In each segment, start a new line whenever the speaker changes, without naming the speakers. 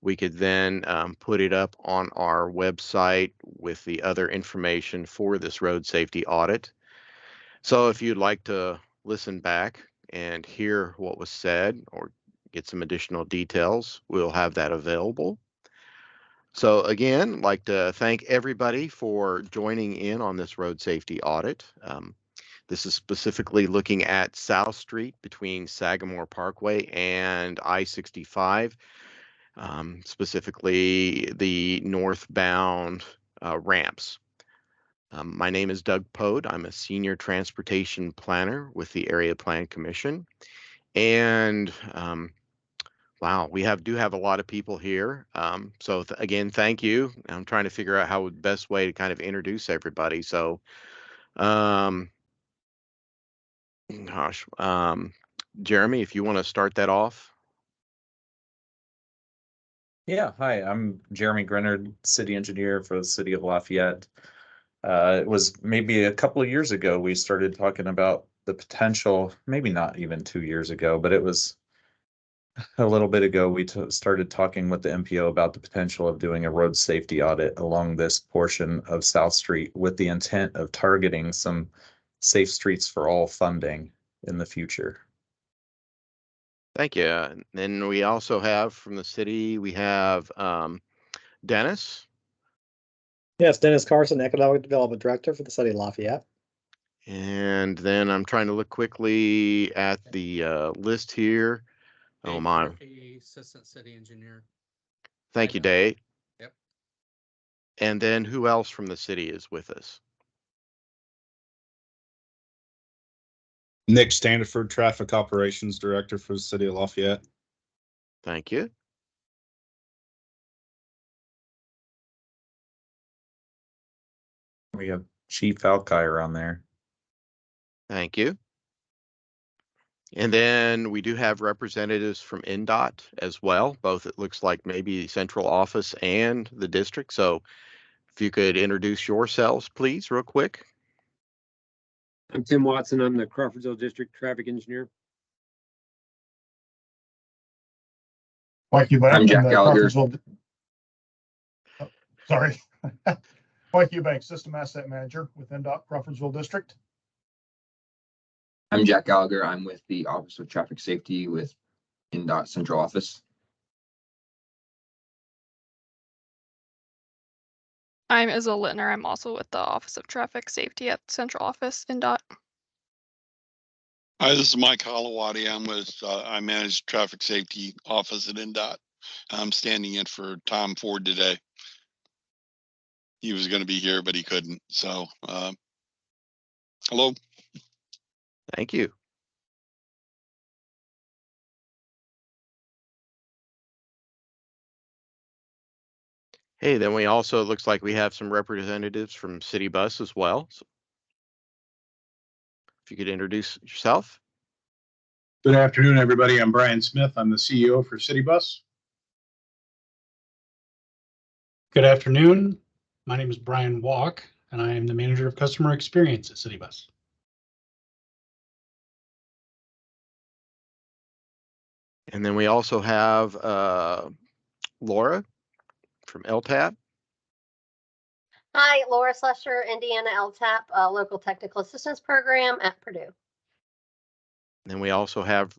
we could then put it up on our website with the other information for this road safety audit. So if you'd like to listen back and hear what was said or get some additional details, we'll have that available. So again, I'd like to thank everybody for joining in on this road safety audit. This is specifically looking at South Street between Sagamore Parkway and I-65, specifically the northbound ramps. My name is Doug Pode. I'm a senior transportation planner with the Area Plan Commission. And wow, we do have a lot of people here. So again, thank you. I'm trying to figure out how the best way to kind of introduce everybody. So, gosh, Jeremy, if you want to start that off.
Yeah, hi, I'm Jeremy Grinnard, city engineer for the city of Lafayette. It was maybe a couple of years ago we started talking about the potential, maybe not even 2 years ago, but it was a little bit ago we started talking with the MPO about the potential of doing a road safety audit along this portion of South Street with the intent of targeting some safe streets for all funding in the future.
Thank you. And then we also have from the city, we have Dennis.
Yes, Dennis Carson, Economic Development Director for the city of Lafayette.
And then I'm trying to look quickly at the list here.
Dave
Oh my.
Murphy, Assistant City Engineer.
Thank you, Dave.
Yep.
And then who else from the city is with us?
Nick Standiford, Traffic Operations Director for the City of Lafayette.
Thank you.
We have Chief Alkire on there.
Thank you. And then we do have representatives from NDOT as well, both it looks like maybe the central office and the district. So if you could introduce yourselves, please, real quick.
I'm Tim Watson. I'm the Crawfordsville District Traffic Engineer.
Mike Eubank.
I'm Jack Gallagher.
Oh, sorry. Mike Eubank, System Asset Manager with NDOT Crawfordsville District.
I'm Jack Gallagher. I'm with the Office of Traffic Safety with NDOT Central Office.
I'm Isabel Littner. I'm also with the Office of Traffic Safety at Central Office in DOT.
Hi, this is Mike Holowati. I manage Traffic Safety Office at NDOT. I'm standing in for Tom Ford today. He was going to be here, but he couldn't. So, hello.
Thank you. Hey, then we also, it looks like we have some representatives from City Bus as well. So if you could introduce yourself.
Good afternoon, everybody. I'm Brian Smith. I'm the CEO for City Bus.
Good afternoon. My name is Brian Walk, and I am the Manager of Customer Experience at City Bus.
And then we also have Laura from LTAP.
Hi, Laura Slusher, Indiana LTAP, Local Technical Assistance Program at Purdue.
And we also have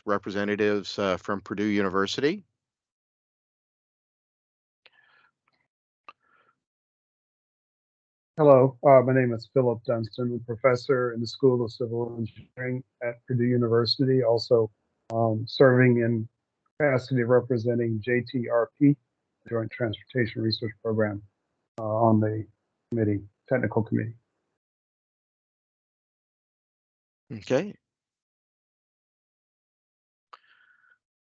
representatives from Purdue University.
Hello, my name is Philip Dunstan, a professor in the School of Civil Engineering at Purdue University, also serving in capacity representing JTRP, Joint Transportation Research Program, on the committee, technical committee.
Okay.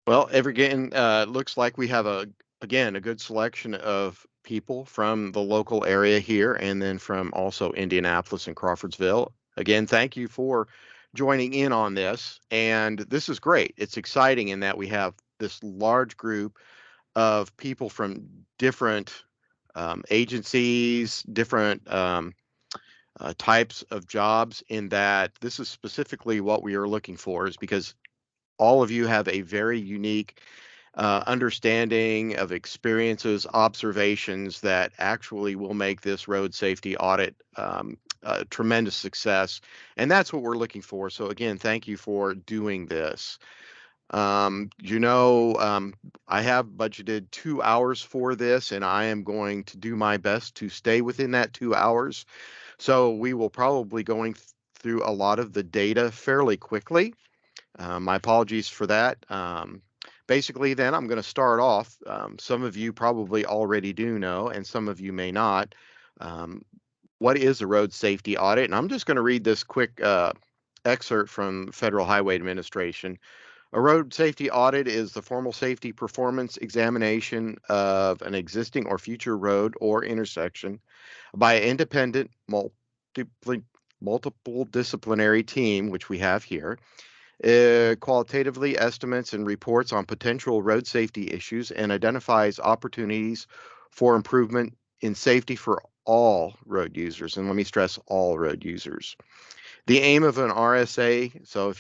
Well, again, looks like we have a good selection of people from the local area here and then from also Indianapolis and Crawfordsville. Again, thank you for joining in on this. And this is great. It's exciting in that we have this large group of people from different agencies, different types of jobs, in that this is specifically what we are looking for, is because all of you have a very unique understanding of experiences, observations that actually will make this road safety audit a tremendous success. And that's what we're looking for. So again, thank you for doing this. I have budgeted 2 hours for this, and I am going to do my best to stay within that 2 hours. So we will probably going through a lot of the data fairly quickly. My apologies for that. Basically, then I'm going to start off. Some of you probably already do know, and some of you may not. What is a road safety audit? And I'm just going to read this quick excerpt from Federal Highway Administration. A road safety audit is the formal safety performance examination of an existing or future road or intersection by an independent multiple disciplinary team, which we have here. Qualitatively estimates and reports on potential road safety issues and identifies opportunities for improvement in safety for all road users. And let me stress all road users. The aim of an RSA, so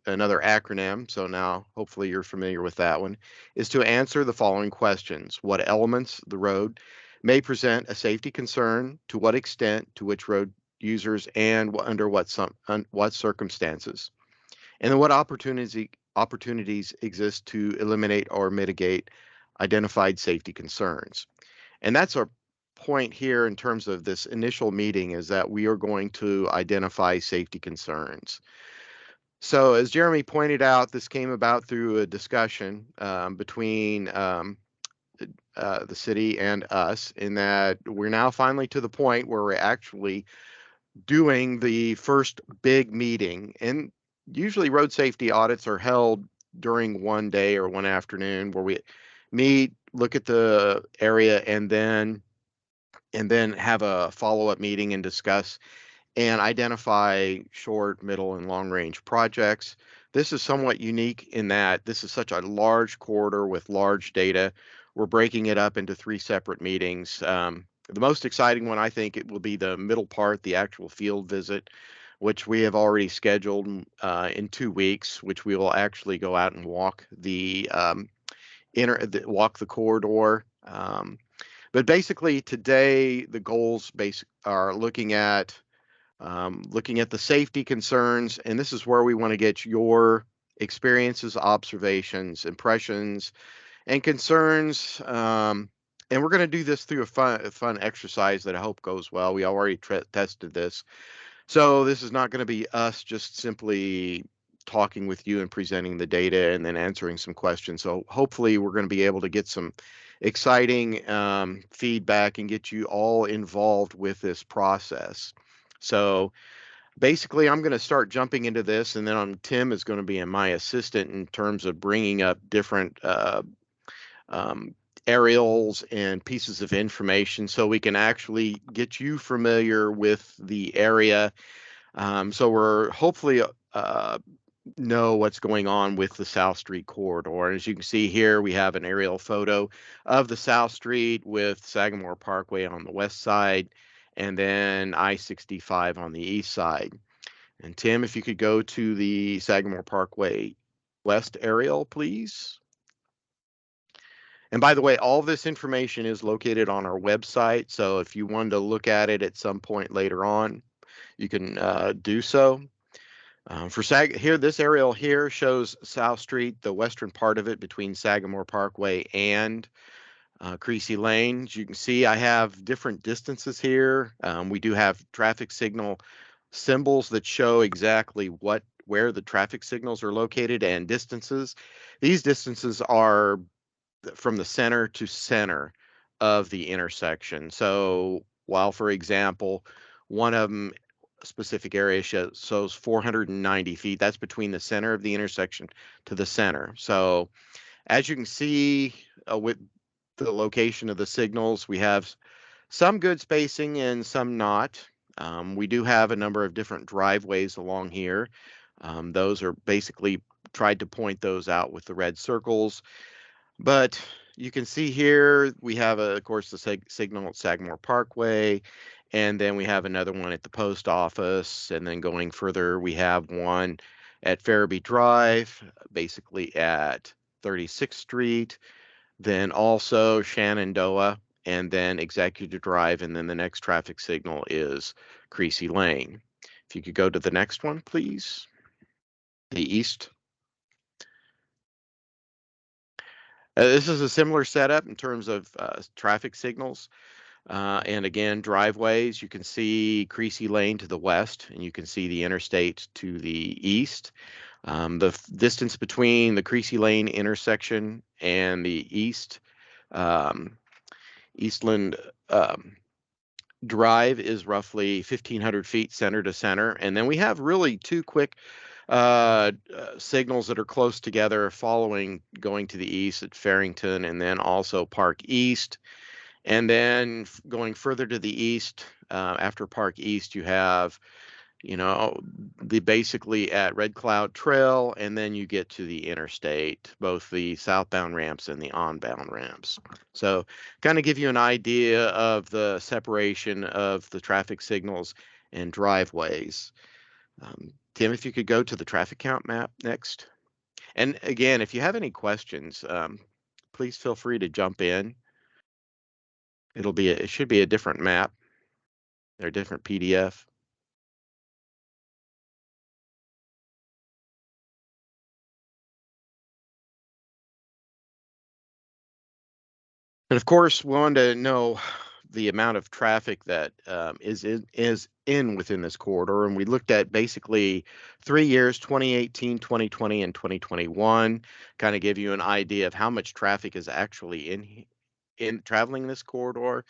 another acronym, so now hopefully you're familiar with that one, is to answer the following questions. What elements of the road may present a safety concern, to what extent, to which road users, and under what circumstances? And then what opportunities exist to eliminate or mitigate identified safety concerns? And that's our point here in terms of this initial meeting, is that we are going to identify safety concerns. So as Jeremy pointed out, this came about through a discussion between the city and us, in that we're now finally to the point where we're actually doing the first big meeting. And usually road safety audits are held during one day or one afternoon, where we meet, look at the area, and then have a follow-up meeting and discuss and identify short, middle, and long-range projects. This is somewhat unique in that this is such a large corridor with large data. We're breaking it up into 3 separate meetings. The most exciting one, I think, it will be the middle part, the actual field visit, which we have already scheduled in 2 weeks, which we will actually go out and walk walk the corridor. But basically today the goals are looking at the safety concerns, and this is where we want to get your experiences, observations, impressions, and concerns. And we're going to do this through a fun exercise that I hope goes well. We already tested this. So this is not going to be us just simply talking with you and presenting the data and then answering some questions. So hopefully we're going to be able to get some exciting feedback and get you all involved with this process. So basically, I'm going to start jumping into this, and then Tim is going to be my assistant in terms of bringing up different aerials and pieces of information so we can actually get you familiar with the area. So we're hopefully know what's going on with the South Street corridor. And as you can see here, we have an aerial photo of the South Street with Sagamore Parkway on the west side, and then I-65 on the east side. And Tim, if you could go to the Sagamore Parkway West aerial, please. And by the way, all this information is located on our website. So if you wanted to look at it at some point later on, you can do so. This aerial here shows South Street, the western part of it between Sagamore Parkway and Creasy Lane. As you can see, I have different distances here. We do have traffic signal symbols that show exactly where the traffic signals are located and distances. These distances are from the center to center of the intersection. So while, for example, one of them specific area shows 490 feet, that's between the center of the intersection to the center. So as you can see with the location of the signals, we have some good spacing and some not. We do have a number of different driveways along here. Those are basically tried to point those out with the red circles. But you can see here we have, of course, the signal at Sagamore Parkway, and then we have another one at the post office, and then going further, we have one at Farabee Drive, basically at 36th Street, then also Shenandoah, and then Executive Drive, and then the next traffic signal is Creasy Lane. If you could go to the next one, please. The east. This is a similar setup in terms of traffic signals. And again, driveways, you can see Creasy Lane to the west, and you can see the interstate to the east. The distance between the Creasy Lane intersection and the Eastland Drive is roughly 1,500 feet center to center. And then we have really two quick signals that are close together following going to the east at Farrington, and then also Park East. And then going further to the east, after Park East, you have, the basically at Red Cloud Trail, and then you get to the interstate, both the southbound ramps and the onbound ramps. So kind of give you an idea of the separation of the traffic signals and driveways. Tim, if you could go to the traffic count map next. And again, if you have any questions, please feel free to jump in. It should be a different map or a different PDF. And of course, we want to know the amount of traffic that is in within this corridor. And we looked at basically 3 years, 2018, 2020, and 2021, kind of give you an idea of how much traffic is actually in traveling this corridor.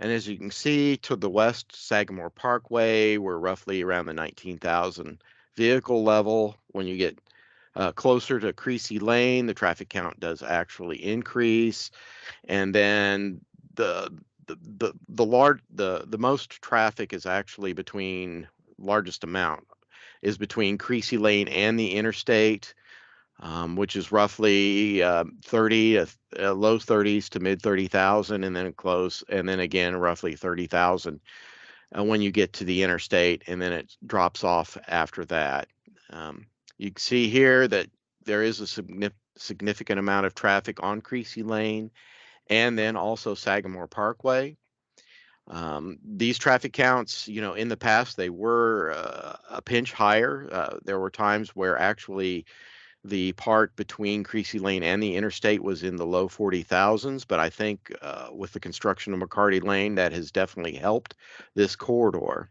And as you can see to the west, Sagamore Parkway, we're roughly around the 19,000 vehicle level. When you get closer to Creasy Lane, the traffic count does actually increase. And then the most traffic is actually largest amount is between Creasy Lane and the interstate, which is roughly 30 low 30s to mid 30,000, and then again roughly 30,000 when you get to the interstate, and then it drops off after that. You can see here that there is a significant amount of traffic on Creasy Lane and then also Sagamore Parkway. These traffic counts, in the past, they were a pinch higher. There were times where actually the part between Creasy Lane and the interstate was in the low 40,000s, but I think with the construction of McCarty Lane, that has definitely helped this corridor.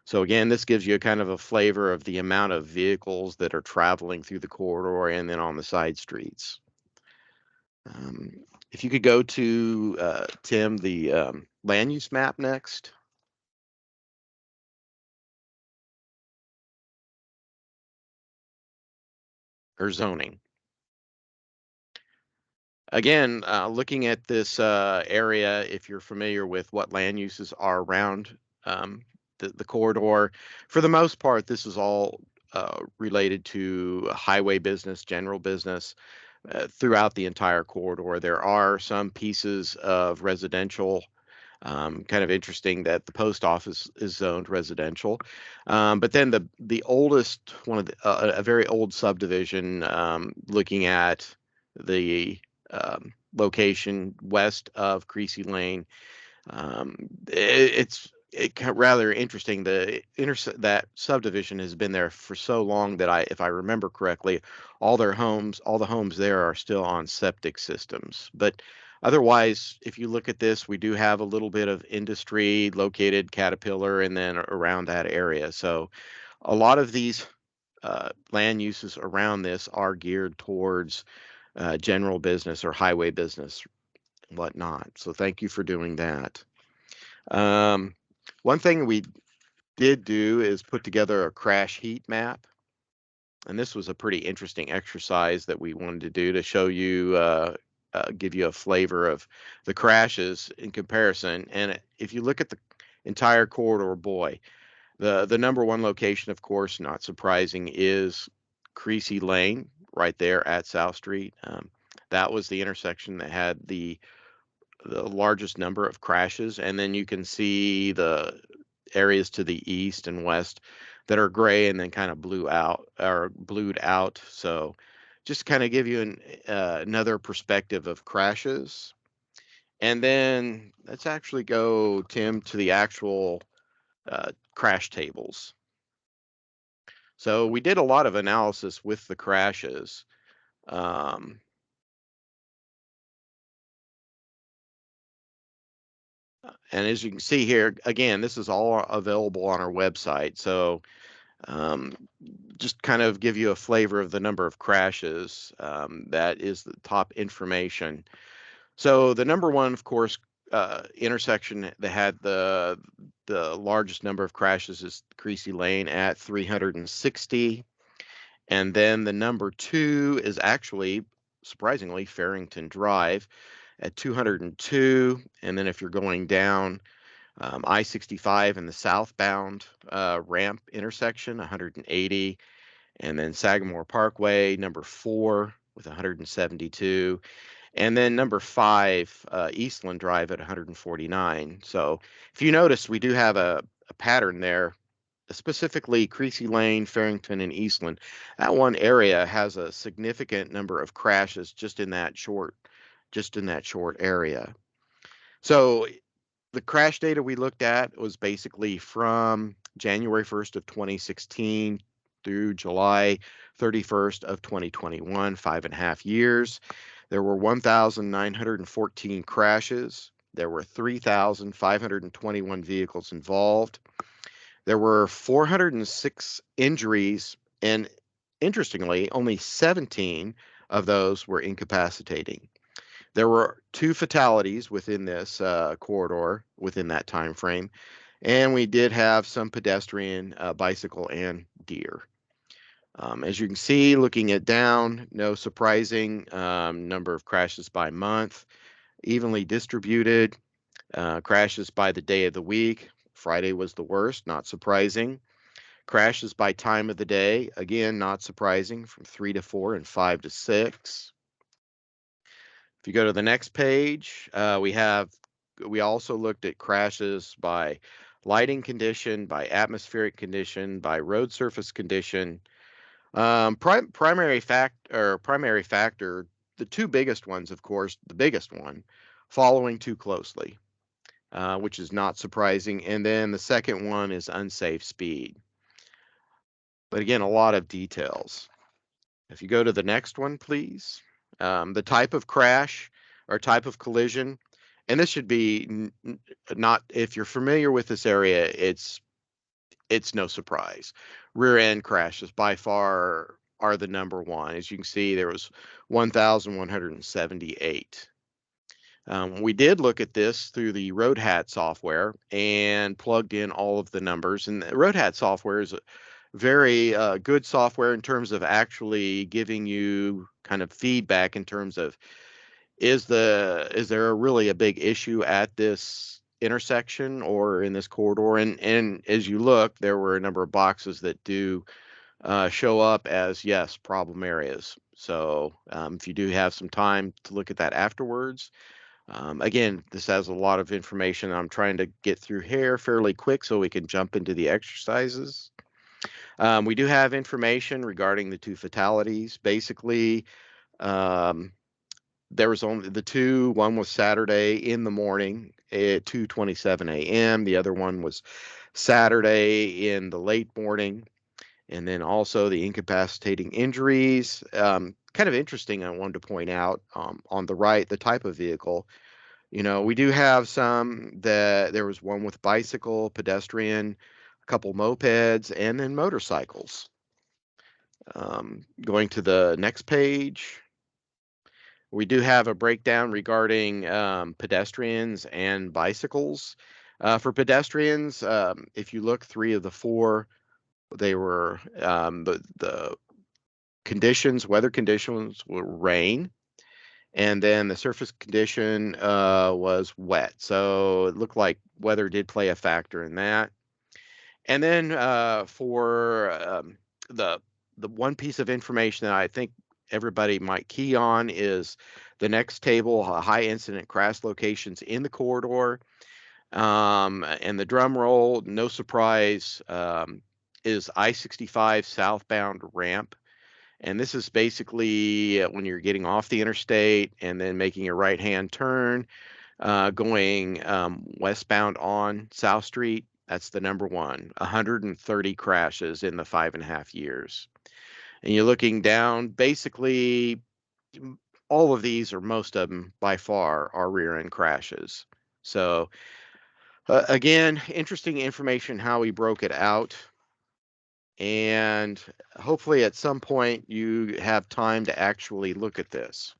So again, this gives you a kind of a flavor of the amount of vehicles that are traveling through the corridor and then on the side streets. If you could go to, Tim, the land use map next. Or zoning. Again, looking at this area, if you're familiar with what land uses are around the corridor, for the most part, this is all related to highway business, general business. Throughout the entire corridor, there are some pieces of residential. Kind of interesting that the post office is zoned residential, but then the oldest one of a very old subdivision, looking at the location west of Creasy Lane. It's rather interesting. That subdivision has been there for so long that if I remember correctly, all the homes there are still on septic systems. But otherwise, if you look at this, we do have a little bit of industry located, Caterpillar, and then around that area. So a lot of these land uses around this are geared towards general business or highway business, and whatnot. So thank you for doing that. One thing we did do is put together a crash heat map. And this was a pretty interesting exercise that we wanted to do to show you, give you a flavor of the crashes in comparison. And if you look at the entire corridor, boy, the number one location, of course, not surprising, is Creasy Lane right there at South Street. That was the intersection that had the largest number of crashes. And then you can see the areas to the east and west that are gray and then kind of blued out. So just kind of give you another perspective of crashes. And then let's actually go, Tim, to the actual crash tables. So we did a lot of analysis with the crashes. And as you can see here, again, this is all available on our website. So just kind of give you a flavor of the number of crashes. That is the top information. So the number one, of course, intersection that had the largest number of crashes is Creasy Lane at 360. And then the number two is actually, surprisingly, Farrington Drive at 202. And then if you're going down I-65 and the southbound ramp intersection, 180. And then Sagamore Parkway, number 4 with 172. And then number 5, Eastland Drive at 149. So if you notice, we do have a pattern there, specifically Creasy Lane, Farrington, and Eastland. That one area has a significant number of crashes just in that short area. So the crash data we looked at was basically from January 1st of 2016 through July 31st of 2021, 5.5 years. There were 1,914 crashes. There were 3,521 vehicles involved. There were 406 injuries, and interestingly, only 17 of those were incapacitating. There were 2 fatalities within this corridor within that time frame, and we did have some pedestrian, bicycle, and deer. As you can see, looking at down, no surprising number of crashes by month, evenly distributed, crashes by the day of the week. Friday was the worst, not surprising. Crashes by time of the day, again, not surprising, from 3 to 4 and 5 to 6. If you go to the next page, we also looked at crashes by lighting condition, by atmospheric condition, by road surface condition. Primary factor, the 2 biggest ones, of course, the biggest one, following too closely, which is not surprising. And then the second one is unsafe speed. But again, a lot of details. If you go to the next one, please. The type of crash or type of collision, and this should be not, if you're familiar with this area, it's no surprise. Rear end crashes by far are the number one. As you can see, there was 1,178. We did look at this through the Road Hat software and plugged in all of the numbers. And the Road Hat software is a very good software in terms of actually giving you kind of feedback in terms of is there really a big issue at this intersection or in this corridor? And as you look, there were a number of boxes that do show up as yes, problem areas. So if you do have some time to look at that afterwards. Again, this has a lot of information. I'm trying to get through here fairly quick so we can jump into the exercises. We do have information regarding the 2 fatalities. Basically, there was only the 2. One was Saturday in the morning at 2:27 a.m. The other one was Saturday in the late morning. And then also the incapacitating injuries. Kind of interesting, I wanted to point out on the right, the type of vehicle. You know, we do have some that there was one with bicycle, pedestrian, a couple mopeds, and then motorcycles. Going to the next page, we do have a breakdown regarding pedestrians and bicycles. For pedestrians, if you look, 3 of the 4, they were the conditions, weather conditions were rain. And then the surface condition was wet. So it looked like weather did play a factor in that. And then for the one piece of information that I think everybody might key on is the next table, high incident crash locations in the corridor. And the drum roll, no surprise, is I-65 southbound ramp And this is basically when you're getting off the interstate and then making a right-hand turn, going westbound on South Street. That's the number one, 130 crashes in the 5.5 years. And you're looking down, basically all of these, or most of them by far, are rear end crashes. So again, interesting information how we broke it out. And hopefully at some point you have time to actually look at this.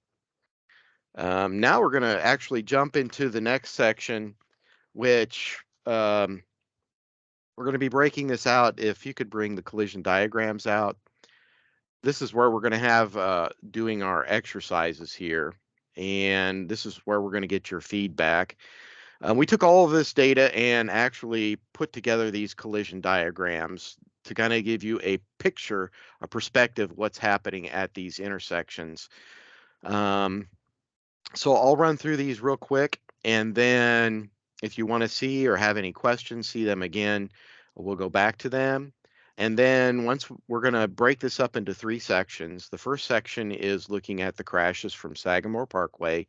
Now we're going to actually jump into the next section, which we're going to be breaking this out. If you could bring the collision diagrams out. This is where we're going to have doing our exercises here. And this is where we're going to get your feedback. We took all of this data and actually put together these collision diagrams to kind of give you a picture, a perspective of what's happening at these intersections. So I'll run through these real quick, and then if you want to see or have any questions, see them again, we'll go back to them. And then once we're going to break this up into 3 sections. The first section is looking at the crashes from Sagamore Parkway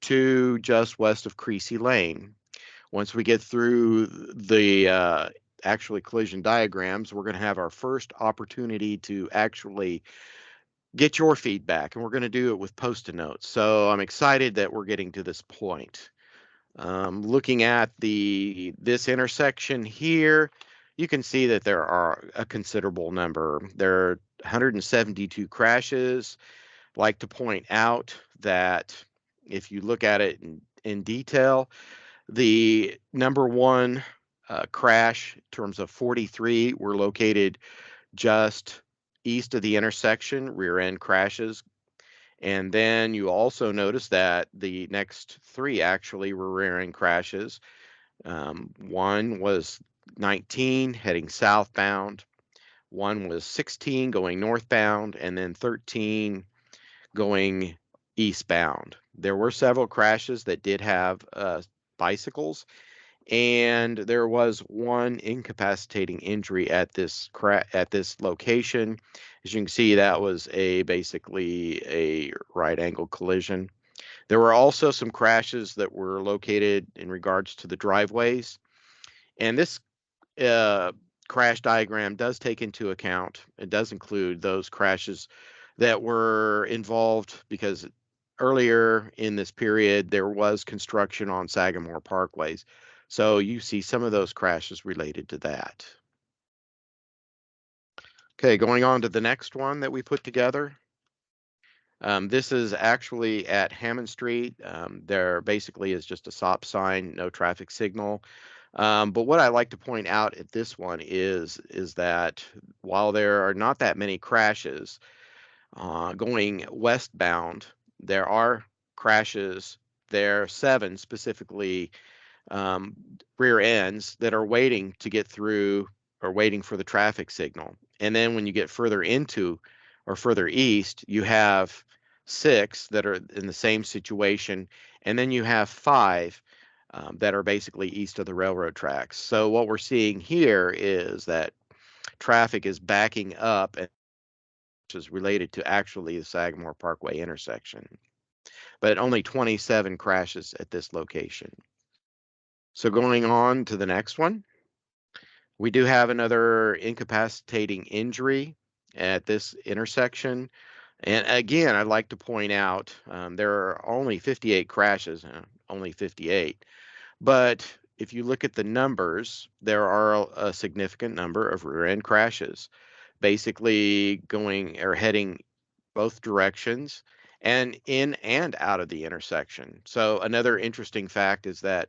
to just west of Creasy Lane. Once we get through the actually collision diagrams, we're going to have our first opportunity to actually get your feedback, and we're going to do it with Post-it notes. So I'm excited that we're getting to this point. Looking at this intersection here, you can see that there are a considerable number. There are 172 crashes. I'd like to point out that if you look at it in detail, the number one crash in terms of 43 were located just east of the intersection, rear end crashes. And then you also notice that the next 3 actually were rear end crashes. One was 19 heading southbound, one was 16 going northbound, and then 13 going eastbound. There were several crashes that did have bicycles, and there was one incapacitating injury at this location. As you can see, that was basically a right angle collision. There were also some crashes that were located in regards to the driveways, and this crash diagram does take into account, it does include those crashes that were involved because earlier in this period there was construction on Sagamore Parkways. So you see some of those crashes related to that. Okay, going on to the next one that we put together. This is actually at Hammond Street. There basically is just a stop sign, no traffic signal. But what I like to point out at this one is that while there are not that many crashes going westbound, there are crashes. There are 7 specifically rear ends that are waiting to get through or waiting for the traffic signal. And then when you get further into or further east, you have 6 that are in the same situation. And then you have 5 that are basically east of the railroad tracks. So what we're seeing here is that traffic is backing up, and which is related to actually the Sagamore Parkway intersection. But only 27 crashes at this location. So going on to the next one, we do have another incapacitating injury at this intersection. And again, I'd like to point out there are only 58 crashes, only 58. But if you look at the numbers, there are a significant number of rear end crashes, basically going or heading both directions and in and out of the intersection. So another interesting fact is that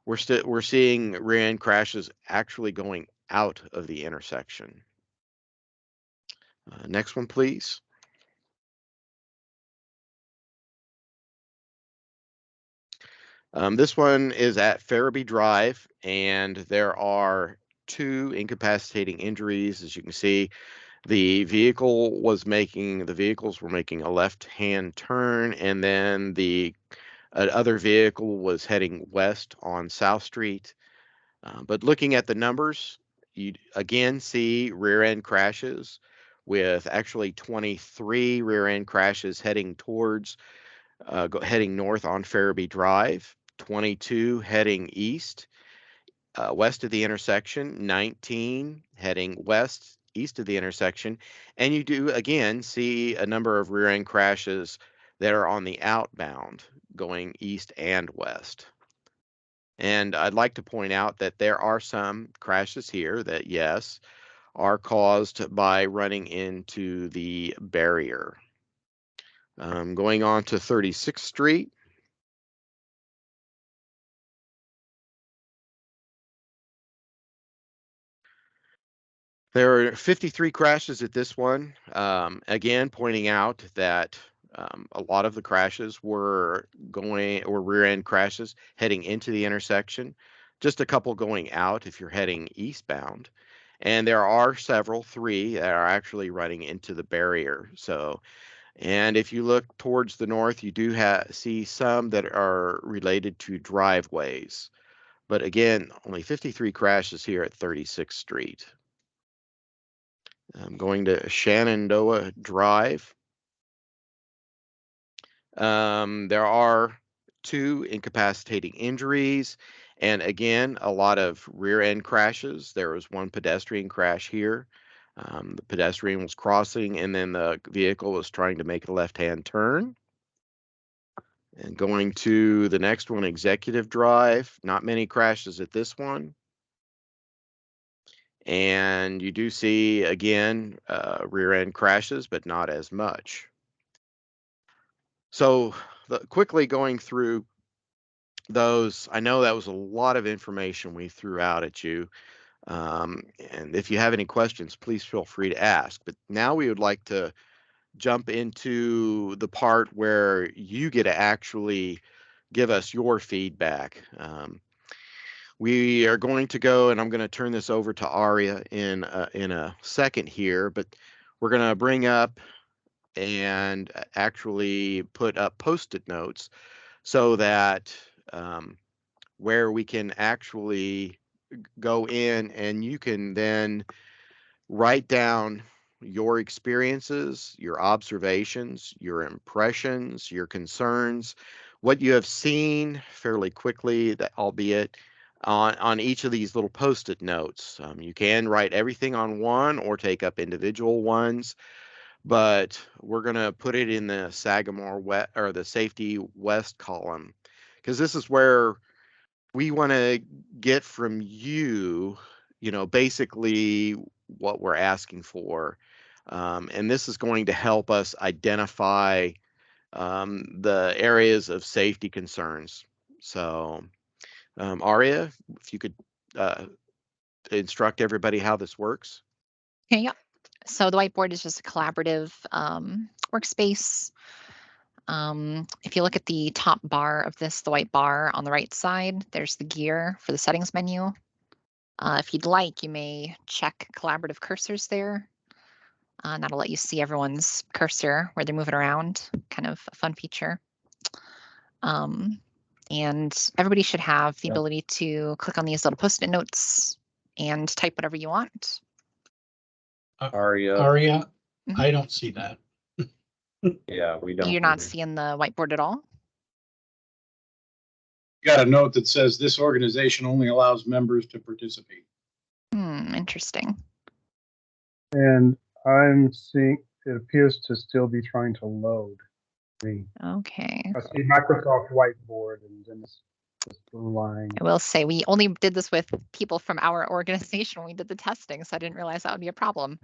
we're seeing rear end crashes actually going out of the intersection. Next one, please. This one is at Farabee Drive, and there are 2 incapacitating injuries. As you can see, the vehicles were making a left-hand turn, and then the other vehicle was heading west on South Street. But looking at the numbers, you again see rear end crashes. with actually 23 rear end crashes heading towards, heading north on Farabee Drive, 22 heading east, west of the intersection, 19 heading west, east of the intersection. And you do again see a number of rear end crashes that are on the outbound going east and west. And I'd like to point out that there are some crashes here that, yes, are caused by running into the barrier. Going on to 36th Street. There are 53 crashes at this one. Again, pointing out that a lot of the crashes were rear end crashes heading into the intersection, just a couple going out if you're heading eastbound. And there are three that are actually running into the barrier. So, and if you look towards the north, you do see some that are related to driveways. But again, only 53 crashes here at 36th Street. I'm going to Shenandoah Drive. There are 2 incapacitating injuries, and again, a lot of rear end crashes. There was 1 pedestrian crash here. The pedestrian was crossing, and then the vehicle was trying to make a left-hand turn. And going to the next one, Executive Drive, not many crashes at this one. And you do see, again, rear end crashes, but not as much. So quickly going through those, I know that was a lot of information we threw out at you. And if you have any questions, please feel free to ask. But now we would like to jump into the part where you get to actually give us your feedback. We are going to go, and I'm going to turn this over to Aria in a second here, but we're going to bring up and actually put up Post-it notes so that where we can actually go in and you can then write down your experiences, your observations, your impressions, your concerns, what you have seen fairly quickly, that albeit on each of these little Post-it notes. You can write everything on one or take up individual ones, but we're going to put it in the Sagamore West or the Safety West column, because this is where we want to get from you, basically what we're asking for. And this is going to help us identify the areas of safety concerns. So, Aria, if you could instruct everybody how this works.
Okay, yeah. So the whiteboard is just a collaborative workspace. If you look at the top bar of this, the white bar on the right side, there's the gear for the settings menu. If you'd like, you may check collaborative cursors there. And that'll let you see everyone's cursor where they're moving around, kind of a fun feature. And everybody should have the ability to click on these little Post-it notes and type whatever you want.
Aria,
Mhm.
I don't see that.
yeah, we don't.
You're not
either.
seeing the whiteboard at all?
Got a note that says this organization only allows members to participate.
Interesting.
And I'm seeing it appears to still be trying to load.
Okay.
I see Microsoft Whiteboard and then this blue line.
I will say we only did this with people from our organization when we did the testing, so I didn't realize that would be a problem.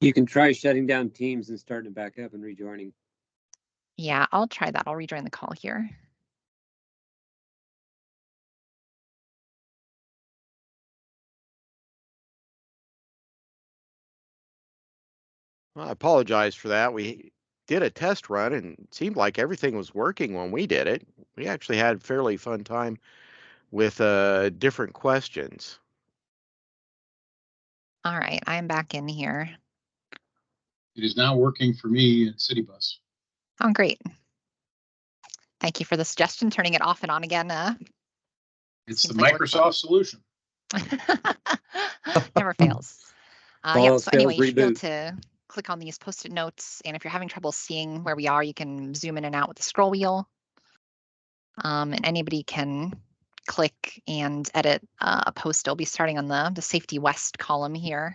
You can try shutting down Teams and starting it back up and rejoining.
Yeah, I'll try that. I'll rejoin the call here.
Well, I apologize for that. We did a test run and it seemed like everything was working when we did it. We actually had a fairly fun time with different questions.
All right, I am back in here.
It is now working for me at City Bus.
Oh, great. Thank you for the suggestion, turning it off and on again.
It's the Microsoft solution.
Never fails.
All
Yeah,
else
so
fails,
anyway, you should be able
reboot.
to click on these Post-it notes, and if you're having trouble seeing where we are, you can zoom in and out with the scroll wheel. And anybody can click and edit a post. It'll be starting on the Safety West column here.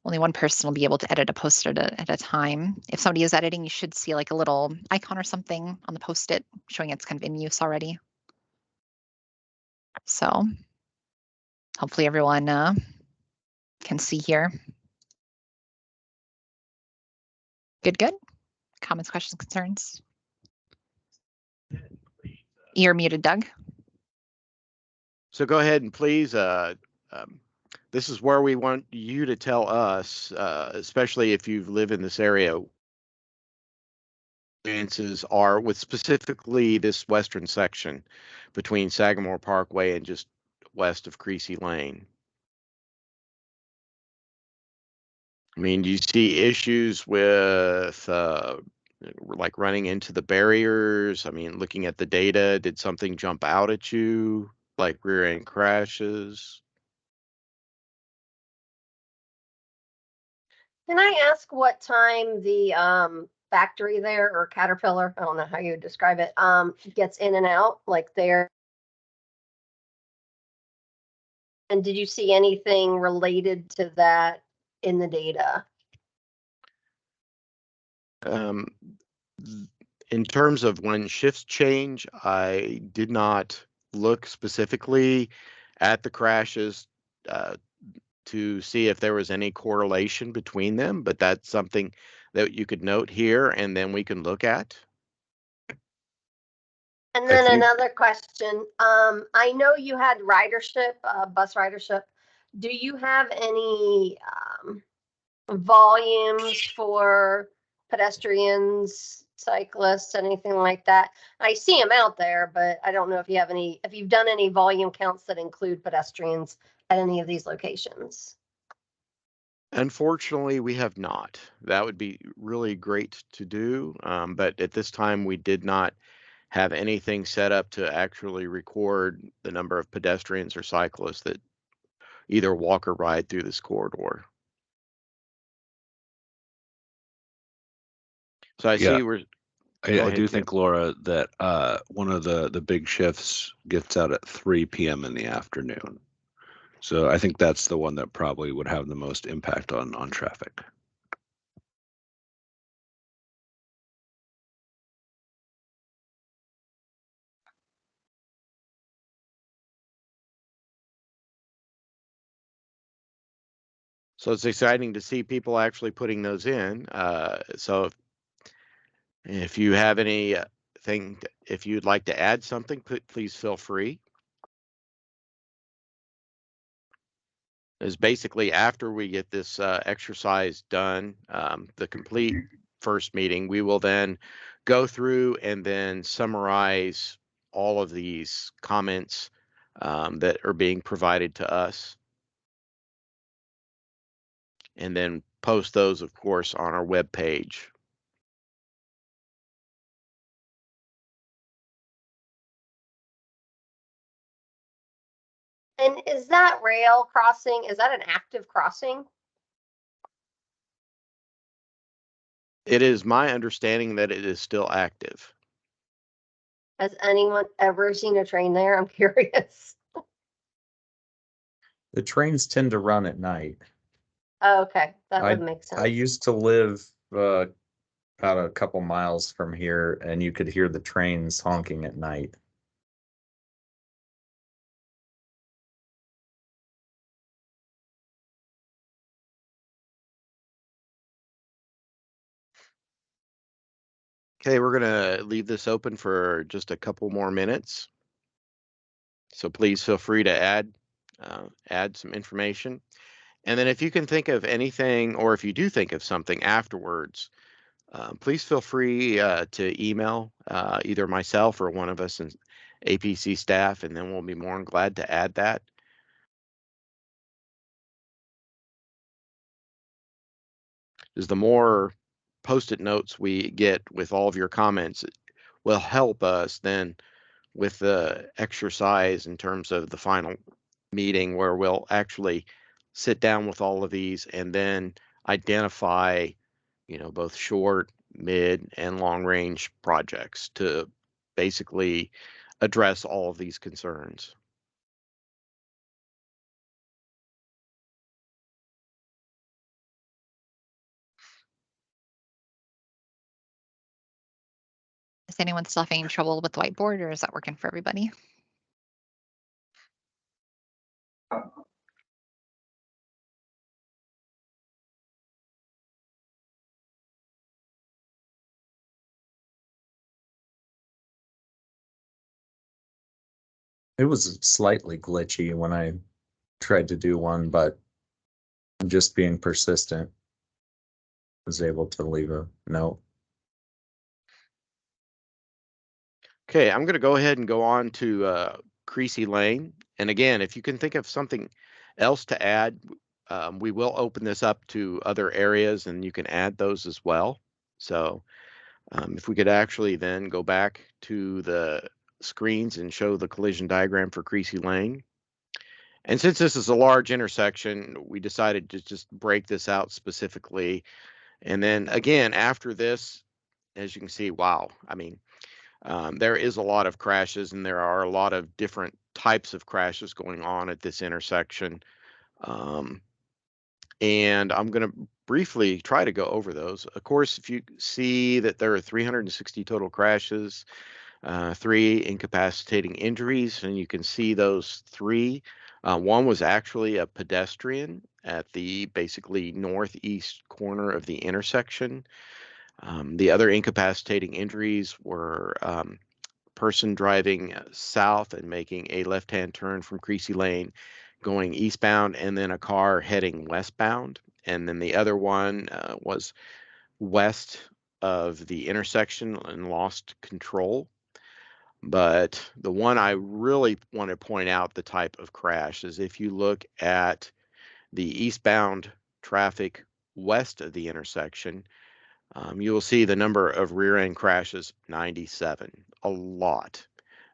Only one person will be able to edit a post-it at a time. If somebody is editing, you should see like a little icon or something on the post-it showing it's kind of in use already. So hopefully everyone can see here. Good, good. Comments, questions, concerns? You're muted, Doug.
So go ahead and please, this is where we want you to tell us, especially if you live in this area, experiences are with specifically this western section between Sagamore Parkway and just west of Creasy Lane. I mean, do you see issues with like running into the barriers? I mean, looking at the data, did something jump out at you, like rear end crashes?
Can I ask what time the factory there, or Caterpillar, I don't know how you would describe it, gets in and out, like there? And did you see anything related to that in the data?
In terms of when shifts change, I did not look specifically at the crashes to see if there was any correlation between them, but that's something that you could note here and then we can look at.
And then another question. I know you had ridership, bus ridership. Do you have any volumes for pedestrians, cyclists, anything like that? I see them out there, but I don't know if you have any, if you've done any volume counts that include pedestrians at any of these locations.
Unfortunately, we have not. That would be really great to do, but at this time we did not have anything set up to actually record the number of pedestrians or cyclists that either walk or ride through this corridor. So I see we're.
I do think, Laura, that one of the big shifts gets out at 3 p.m. in the afternoon. So I think that's the one that probably would have the most impact on traffic.
So it's exciting to see people actually putting those in. So if you have anything, if you'd like to add something, please feel free. Is basically after we get this exercise done, the complete first meeting, we will then go through and then summarize all of these comments that are being provided to us. And then post those, of course, on our web page.
And is that rail crossing, is that an active crossing?
It is my understanding that it is still active.
Has anyone ever seen a train there? I'm curious.
The trains tend to run at night.
Oh, okay, that would make sense.
I used to live about a couple miles from here, and you could hear the trains honking at night.
Okay, we're gonna leave this open for just a couple more minutes. So please feel free to add some information. And then if you can think of anything, or if you do think of something afterwards, please feel free to email either myself or one of us in APC staff, and then we'll be more than glad to add that. Because the more Post-it notes we get with all of your comments, it will help us then with the exercise in terms of the final meeting where we'll actually sit down with all of these and then identify, both short, mid, and long range projects to basically address all of these concerns.
Is anyone still having trouble with the whiteboard, or is that working for everybody?
It was slightly glitchy when I tried to do one, but just being persistent, was able to leave a note.
Okay, I'm going to go ahead and go on to Creasy Lane. And again, if you can think of something else to add, we will open this up to other areas and you can add those as well. So if we could actually then go back to the screens and show the collision diagram for Creasy Lane. And since this is a large intersection, we decided to just break this out specifically. And then again, after this, as you can see, wow, I mean, there is a lot of crashes and there are a lot of different types of crashes going on at this intersection. And I'm going to briefly try to go over those. Of course, if you see that there are 360 total crashes, 3 incapacitating injuries, and you can see those 3. One was actually a pedestrian at the basically northeast corner of the intersection. The other incapacitating injuries were person driving south and making a left-hand turn from Creasy Lane going eastbound, and then a car heading westbound. And then the other one was west of the intersection and lost control. But the one I really want to point out the type of crash is if you look at the eastbound traffic west of the intersection, you will see the number of rear end crashes, 97, a lot.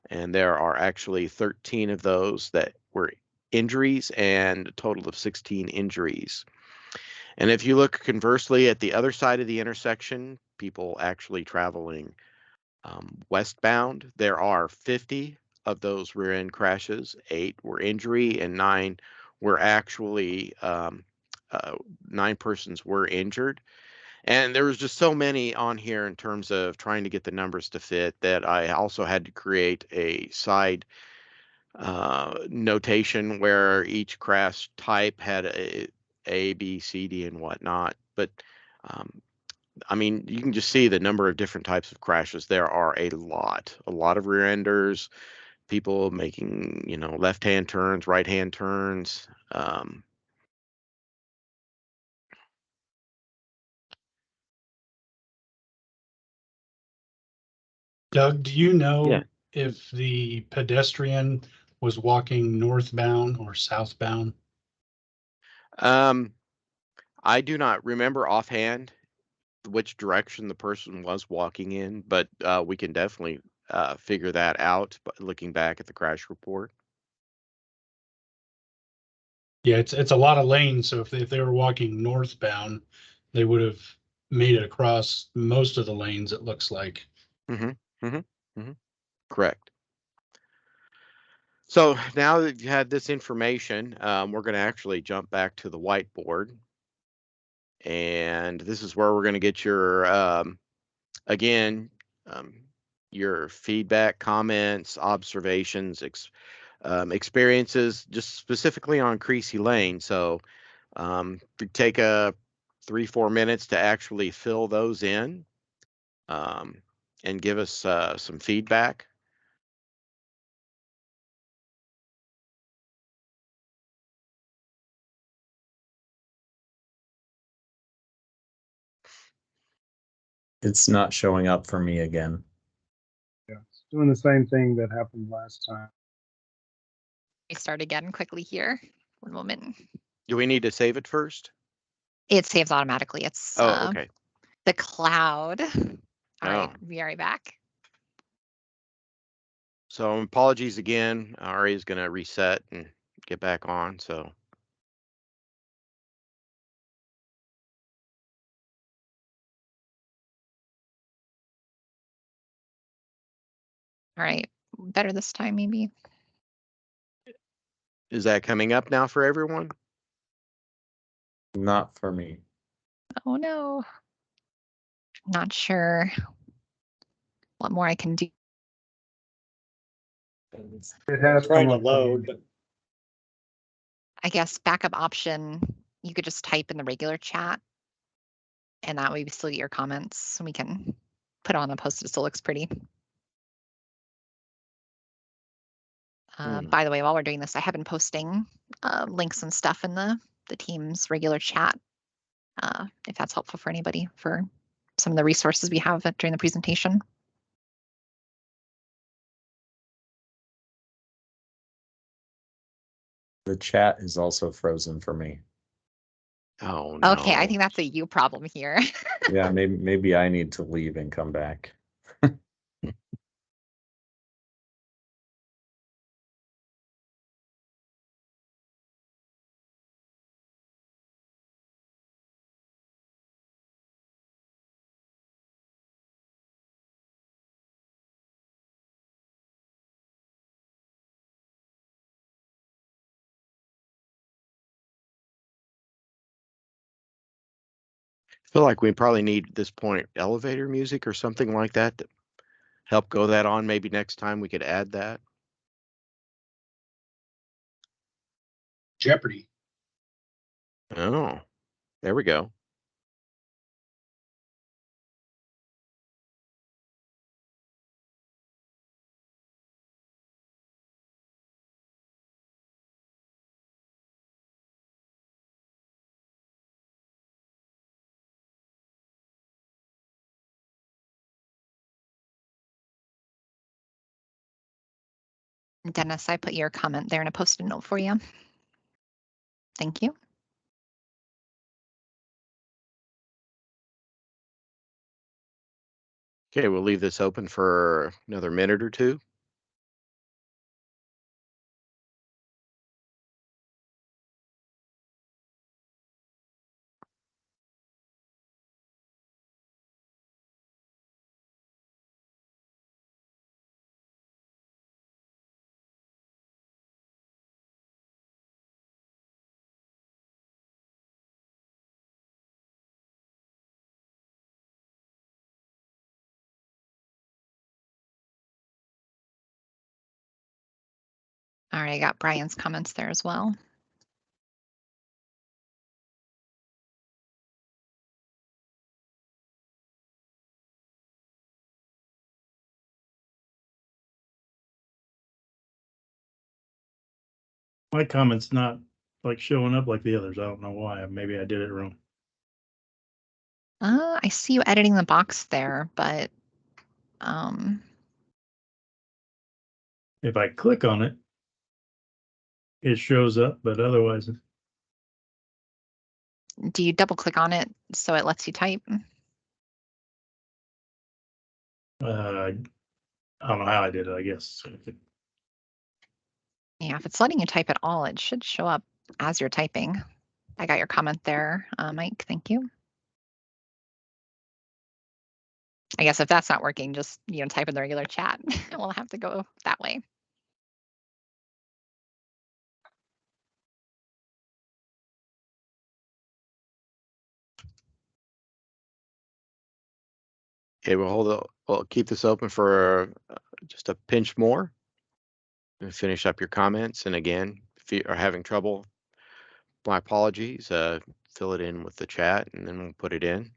And there are actually 13 of those that were injuries and a total of 16 injuries. And if you look conversely at the other side of the intersection, people actually traveling westbound, there are 50 of those rear end crashes, 8 were injury, and 9 were actually 9 persons were injured. And there was just so many on here in terms of trying to get the numbers to fit that I also had to create a side notation where each crash type had a, B, C, D, and whatnot. But I mean, you can just see the number of different types of crashes. There are a lot of rear enders, people making, left-hand turns, right-hand turns.
Doug, do you know
Yeah.
if the pedestrian was walking northbound or southbound?
I do not remember offhand which direction the person was walking in, but we can definitely figure that out by looking back at the crash report.
Yeah, it's a lot of lanes, so if they were walking northbound, they would have made it across most of the lanes, it looks like.
Correct. So now that you've had this information, we're going to actually jump back to the whiteboard. And this is where we're going to get your, again, your feedback, comments, observations, experiences, just specifically on Creasy Lane. So take a 3-4 minutes to actually fill those in and give us some feedback.
It's not showing up for me again.
Yeah, it's doing the same thing that happened last time.
We start again quickly here. One moment.
Do we need to save it first?
It saves automatically. It's
Oh, okay.
the cloud. All right,
Oh.
be right back.
So apologies again. Ari is going to reset and get back on, so.
All right, better this time, maybe.
Is that coming up now for everyone?
Not for me.
Oh no. Not sure what more I can do.
It has
Trying
come
to
up.
load, but
I guess backup option, you could just type in the regular chat. And that way we still get your comments. We can put on the post. It still looks pretty. By the way, while we're doing this, I have been posting links and stuff in the team's regular chat, if that's helpful for anybody for some of the resources we have during the presentation.
The chat is also frozen for me.
Oh no.
Okay, I think that's a you problem here.
Yeah, maybe I need to leave and come back.
I feel like we probably need at this point elevator music or something like that to help go that on. Maybe next time we could add that.
Jeopardy.
Oh, there we go.
Dennis, I put your comment there in a post-it note for you. Thank you.
Okay, we'll leave this open for another minute or two.
All right, I got Brian's comments there as well.
My comment's not like showing up like the others. I don't know why. Maybe I did it wrong.
I see you editing the box there, but
If I click on it, it shows up, but otherwise,
do you double click on it so it lets you type?
I don't know how I did it, I guess.
Yeah, if it's letting you type at all, it should show up as you're typing. I got your comment there, Mike. Thank you. I guess if that's not working, just type in the regular chat. We'll have to go that way.
Okay, we'll keep this open for just a pinch more and finish up your comments. And again, if you are having trouble, my apologies. Fill it in with the chat and then we'll put it in.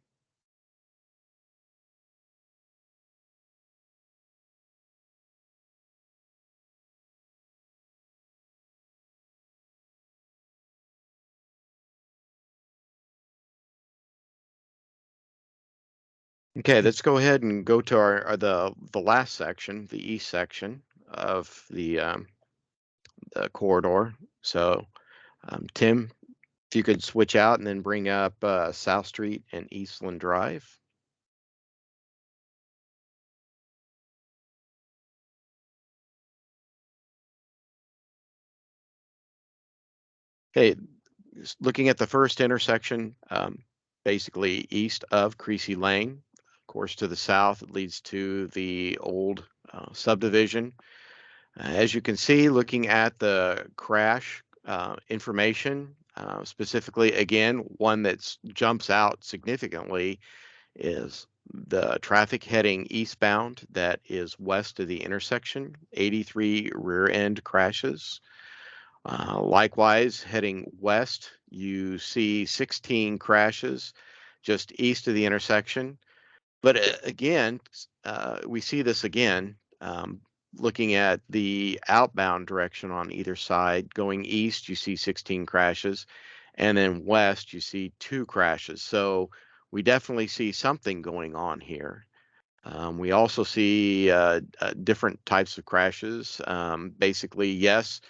Okay, let's go ahead and go to our the last section, the east section of the corridor. So, Tim, if you could switch out and then bring up South Street and Eastland Drive. Okay, looking at the first intersection, basically east of Creasy Lane. Of course, to the south, it leads to the old subdivision. As you can see, looking at the crash information, specifically, again, one that jumps out significantly is the traffic heading eastbound that is west of the intersection, 83 rear end crashes. Likewise, heading west, you see 16 crashes just east of the intersection. But again, we see this again, looking at the outbound direction on either side. Going east, you see 16 crashes, and then west, you see 2 crashes. So we definitely see something going on here. We also see different types of crashes. Basically, yes,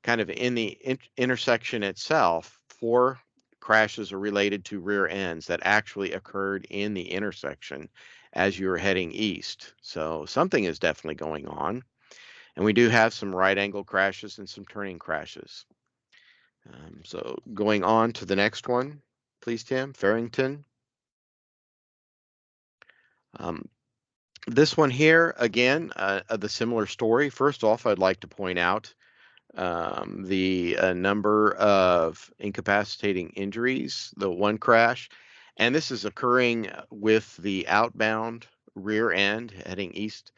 kind of in the intersection itself, 4 crashes are related to rear ends that actually occurred in the intersection as you were heading east. So something is definitely going on. And we do have some right angle crashes and some turning crashes. So going on to the next one, please, Tim, Farrington. This one here, again, the similar story. First off, I'd like to point out the number of incapacitating injuries, the 1 crash, and this is occurring with the outbound rear end heading east.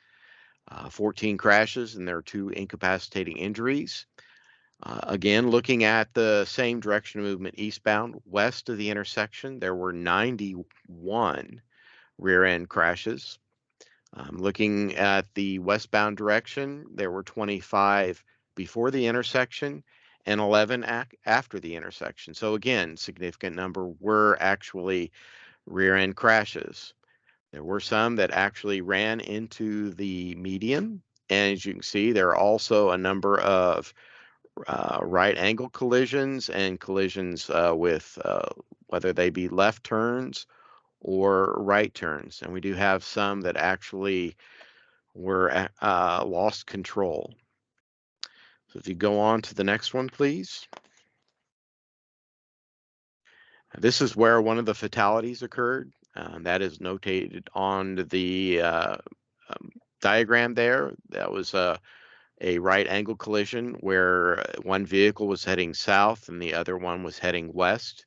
14 crashes, and there are 2 incapacitating injuries. Again, looking at the same direction of movement eastbound, west of the intersection, there were 91 rear end crashes. Looking at the westbound direction, there were 25 before the intersection and 11 after the intersection. So again, significant number were actually rear end crashes. There were some that actually ran into the median. And as you can see, there are also a number of right angle collisions and collisions with whether they be left turns or right turns. And we do have some that actually were lost control. So if you go on to the next one, please. This is where one of the fatalities occurred. That is notated on the diagram there. That was a right angle collision where one vehicle was heading south and the other one was heading west.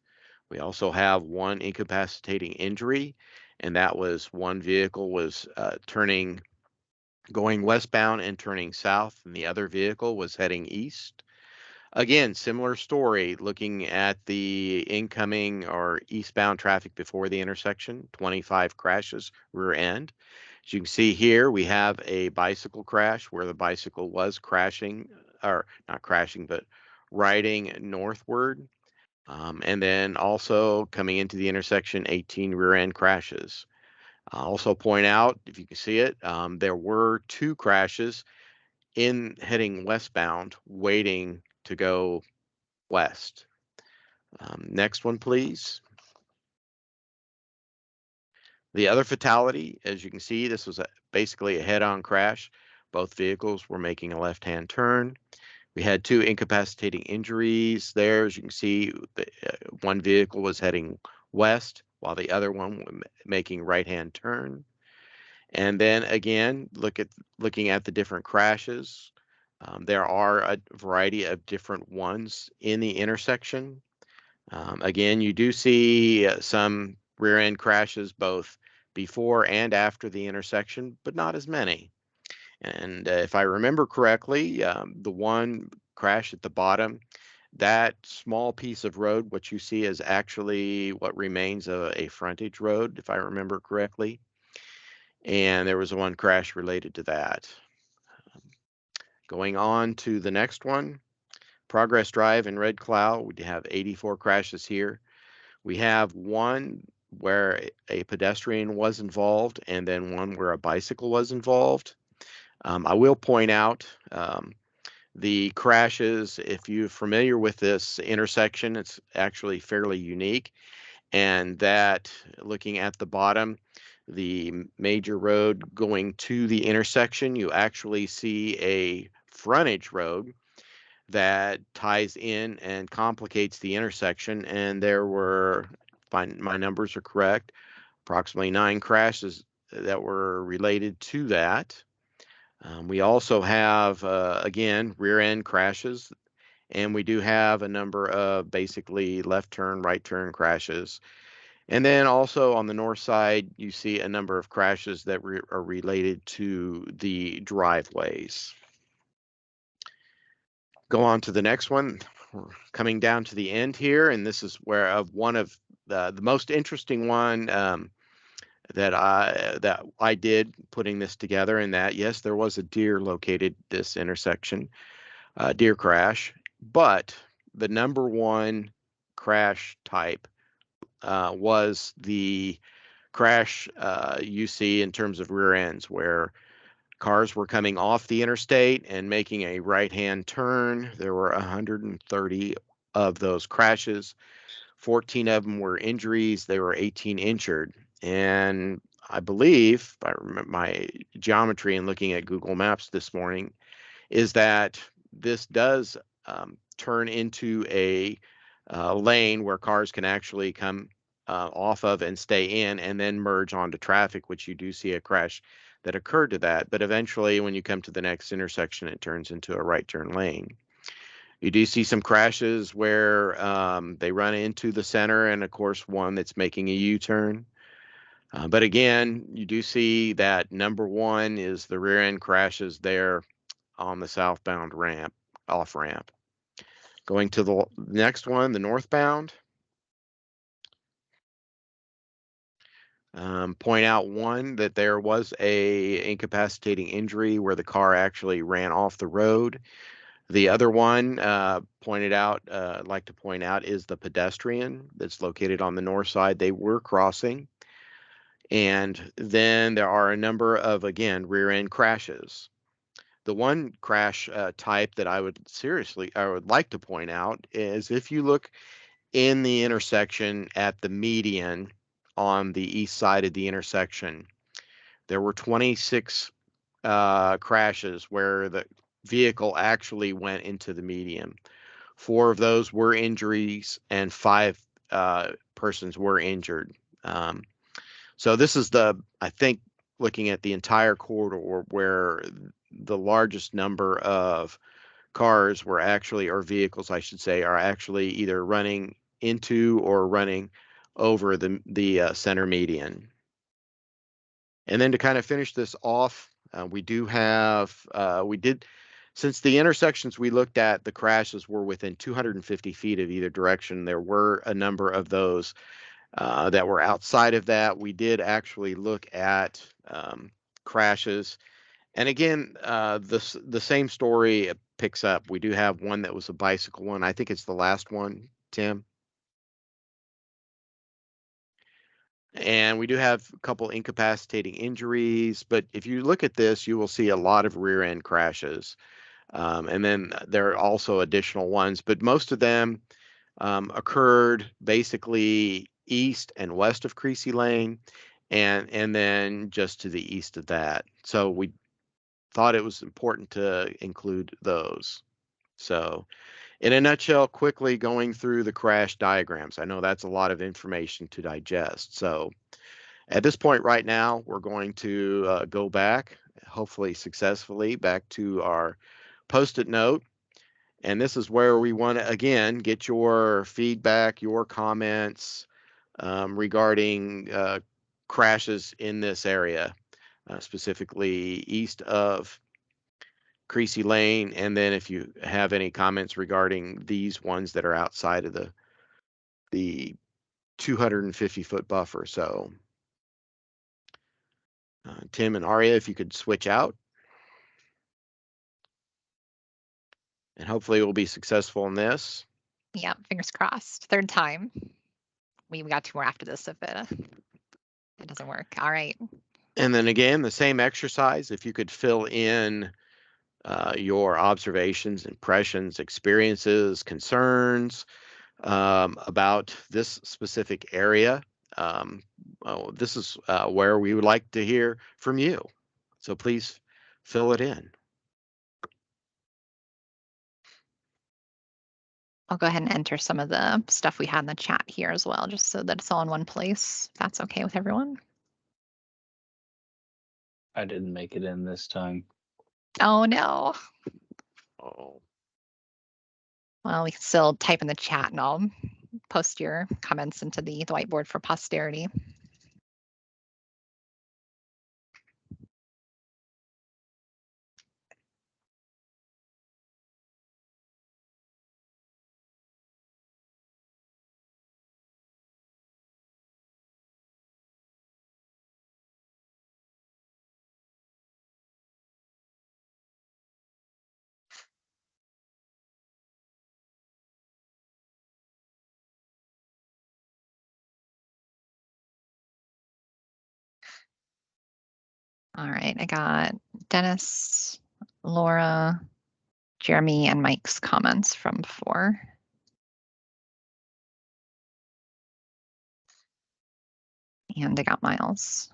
We also have 1 incapacitating injury, and that was one vehicle was going westbound and turning south, and the other vehicle was heading east. Again, similar story, looking at the incoming or eastbound traffic before the intersection, 25 crashes rear end. As you can see here, we have a bicycle crash where the bicycle was crashing, or not crashing, but riding northward. And then also coming into the intersection, 18 rear end crashes. I'll also point out, if you can see it, there were 2 crashes in heading westbound, waiting to go west. Next one, please. The other fatality, as you can see, this was basically a head-on crash. Both vehicles were making a left-hand turn. We had 2 incapacitating injuries there. As you can see, one vehicle was heading west while the other one was making right-hand turn. And then again, looking at the different crashes. There are a variety of different ones in the intersection. Again, you do see some rear end crashes both before and after the intersection, but not as many. And if I remember correctly, the one crash at the bottom, that small piece of road, what you see is actually what remains of a frontage road, if I remember correctly. And there was one crash related to that. Going on to the next one, Progress Drive in Red Cloud, we have 84 crashes here. We have one where a pedestrian was involved and then one where a bicycle was involved. I will point out the crashes, if you're familiar with this intersection, it's actually fairly unique. And that, looking at the bottom, the major road going to the intersection, you actually see a frontage road that ties in and complicates the intersection. And there were, if my numbers are correct, approximately 9 crashes that were related to that. We also have, again, rear end crashes, and we do have a number of basically left turn, right turn crashes. And then also on the north side, you see a number of crashes that are related to the driveways. Go on to the next one. We're coming down to the end here, and this is where one of the most interesting one that I did putting this together, and that yes, there was a deer located this intersection, deer crash, but the number one crash type was the crash you see in terms of rear ends, where cars were coming off the interstate and making a right-hand turn. There were 130 of those crashes. 14 of them were injuries. There were 18 injured. And I believe, if I remember my geometry and looking at Google Maps this morning, is that this does turn into a lane where cars can actually come off of and stay in and then merge onto traffic, which you do see a crash that occurred to that. But eventually, when you come to the next intersection, it turns into a right turn lane. You do see some crashes where they run into the center, and of course, one that's making a U-turn. But again, you do see that number one is the rear end crashes there on the southbound ramp, off ramp. Going to the next one, the northbound. Point out one, that there was a incapacitating injury where the car actually ran off the road. The other one pointed out, I'd like to point out, is the pedestrian that's located on the north side. They were crossing. And then there are a number of, again, rear end crashes. The one crash type that I would like to point out is if you look in the intersection at the median on the east side of the intersection, there were 26 crashes where the vehicle actually went into the median. 4 of those were injuries and 5 persons were injured. So this is I think, looking at the entire corridor where the largest number of cars were actually, or vehicles, I should say, are actually either running into or running over the center median. And then to kind of finish this off, we do have, since the intersections we looked at, the crashes were within 250 feet of either direction. There were a number of those that were outside of that. We did actually look at crashes. And again, the same story picks up. We do have one that was a bicycle one. I think it's the last one, Tim. And we do have a couple incapacitating injuries, but if you look at this, you will see a lot of rear end crashes. And then there are also additional ones, but most of them occurred basically east and west of Creasy Lane, and then just to the east of that. So we thought it was important to include those. So in a nutshell, quickly going through the crash diagrams. I know that's a lot of information to digest. So at this point right now, we're going to go back, hopefully successfully, back to our Post-it note. And this is where we want to, again, get your feedback, your comments regarding crashes in this area, specifically east of Creasy Lane. And then if you have any comments regarding these ones that are outside of the 250-foot buffer. So Tim and Aria, if you could switch out. And hopefully we'll be successful in this.
Yeah, fingers crossed. Third time. We got 2 more after this if it doesn't work. All right.
And then again, the same exercise, if you could fill in your observations, impressions, experiences, concerns about this specific area. This is where we would like to hear from you. So please fill it in.
I'll go ahead and enter some of the stuff we had in the chat here as well, just so that it's all in one place. If that's okay with everyone.
I didn't make it in this time.
Oh no.
Oh.
Well, we can still type in the chat and I'll post your comments into the whiteboard for posterity. All right, I got Dennis, Laura, Jeremy, and Mike's comments from before. And I got Miles.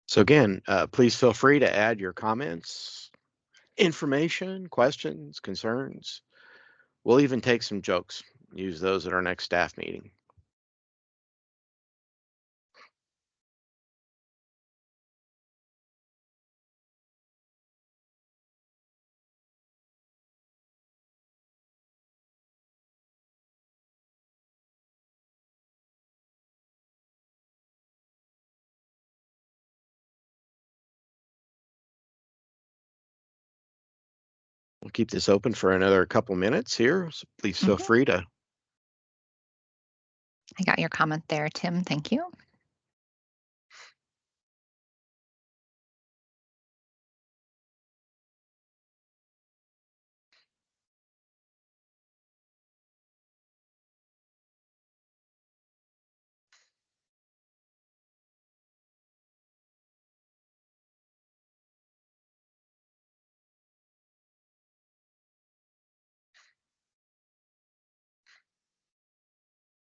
So again, please feel free to add your comments, information, questions, concerns. We'll even take some jokes. Use those at our next staff meeting. We'll keep this open for another couple minutes here, so please feel free to.
I got your comment there, Tim. Thank you.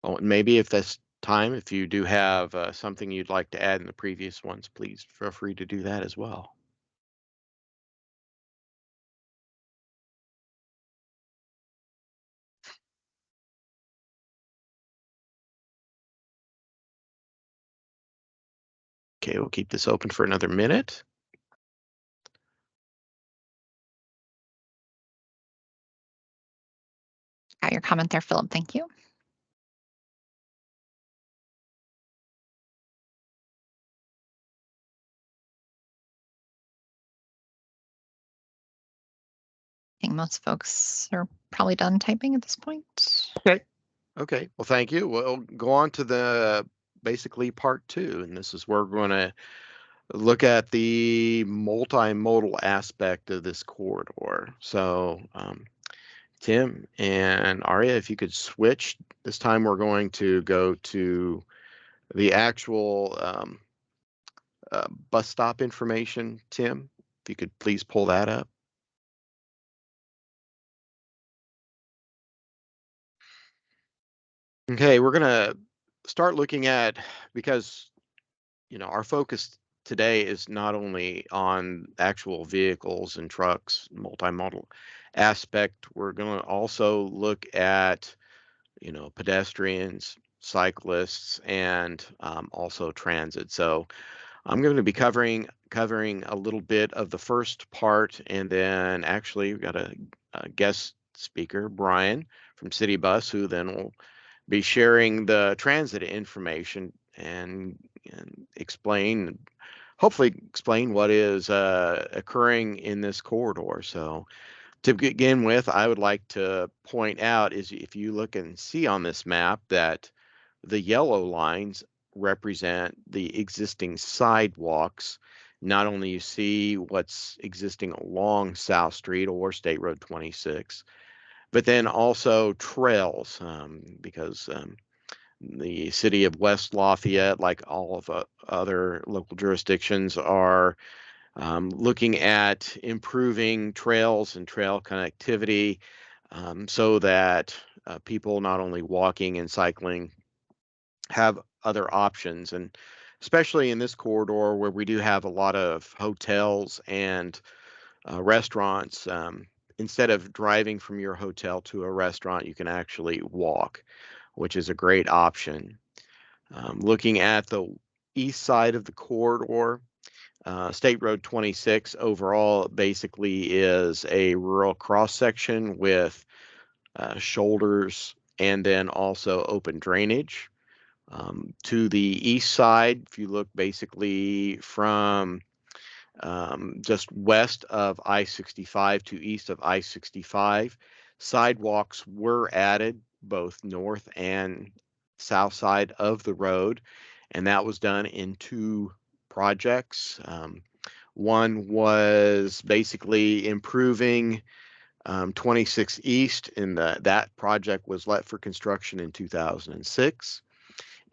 Oh, and maybe if that's time, if you do have something you'd like to add in the previous ones, please feel free to do that as well. Okay, we'll keep this open for another minute.
Got your comment there, Philip. Thank you. I think most folks are probably done typing at this point.
Okay. Okay. Well, thank you. We'll go on to the basically part 2, and this is where we're going to look at the multimodal aspect of this corridor. So, Tim and Aria, if you could switch. This time we're going to go to the actual bus stop information. Tim, if you could please pull that up. Okay, we're going to start looking at, because our focus today is not only on actual vehicles and trucks, multimodal aspect. We're going to also look at pedestrians, cyclists, and also transit. So I'm going to be covering a little bit of the first part, and then actually we've got a guest speaker, Brian from City Bus, who then will be sharing the transit information and hopefully explain what is occurring in this corridor. So To begin with, I would like to point out is if you look and see on this map that the yellow lines represent the existing sidewalks. Not only you see what's existing along South Street or State Road 26, but then also trails, because the city of West Lafayette, like all of other local jurisdictions, are looking at improving trails and trail connectivity, so that people not only walking and cycling have other options. And especially in this corridor where we do have a lot of hotels and restaurants, instead of driving from your hotel to a restaurant, you can actually walk, which is a great option. Looking at the east side of the corridor, State Road 26 overall basically is a rural cross section with shoulders and then also open drainage. To the east side, if you look basically from just west of I-65 to east of I-65, sidewalks were added both north and south side of the road, and that was done in two projects. One was basically improving 26 East, and that project was let for construction in 2006.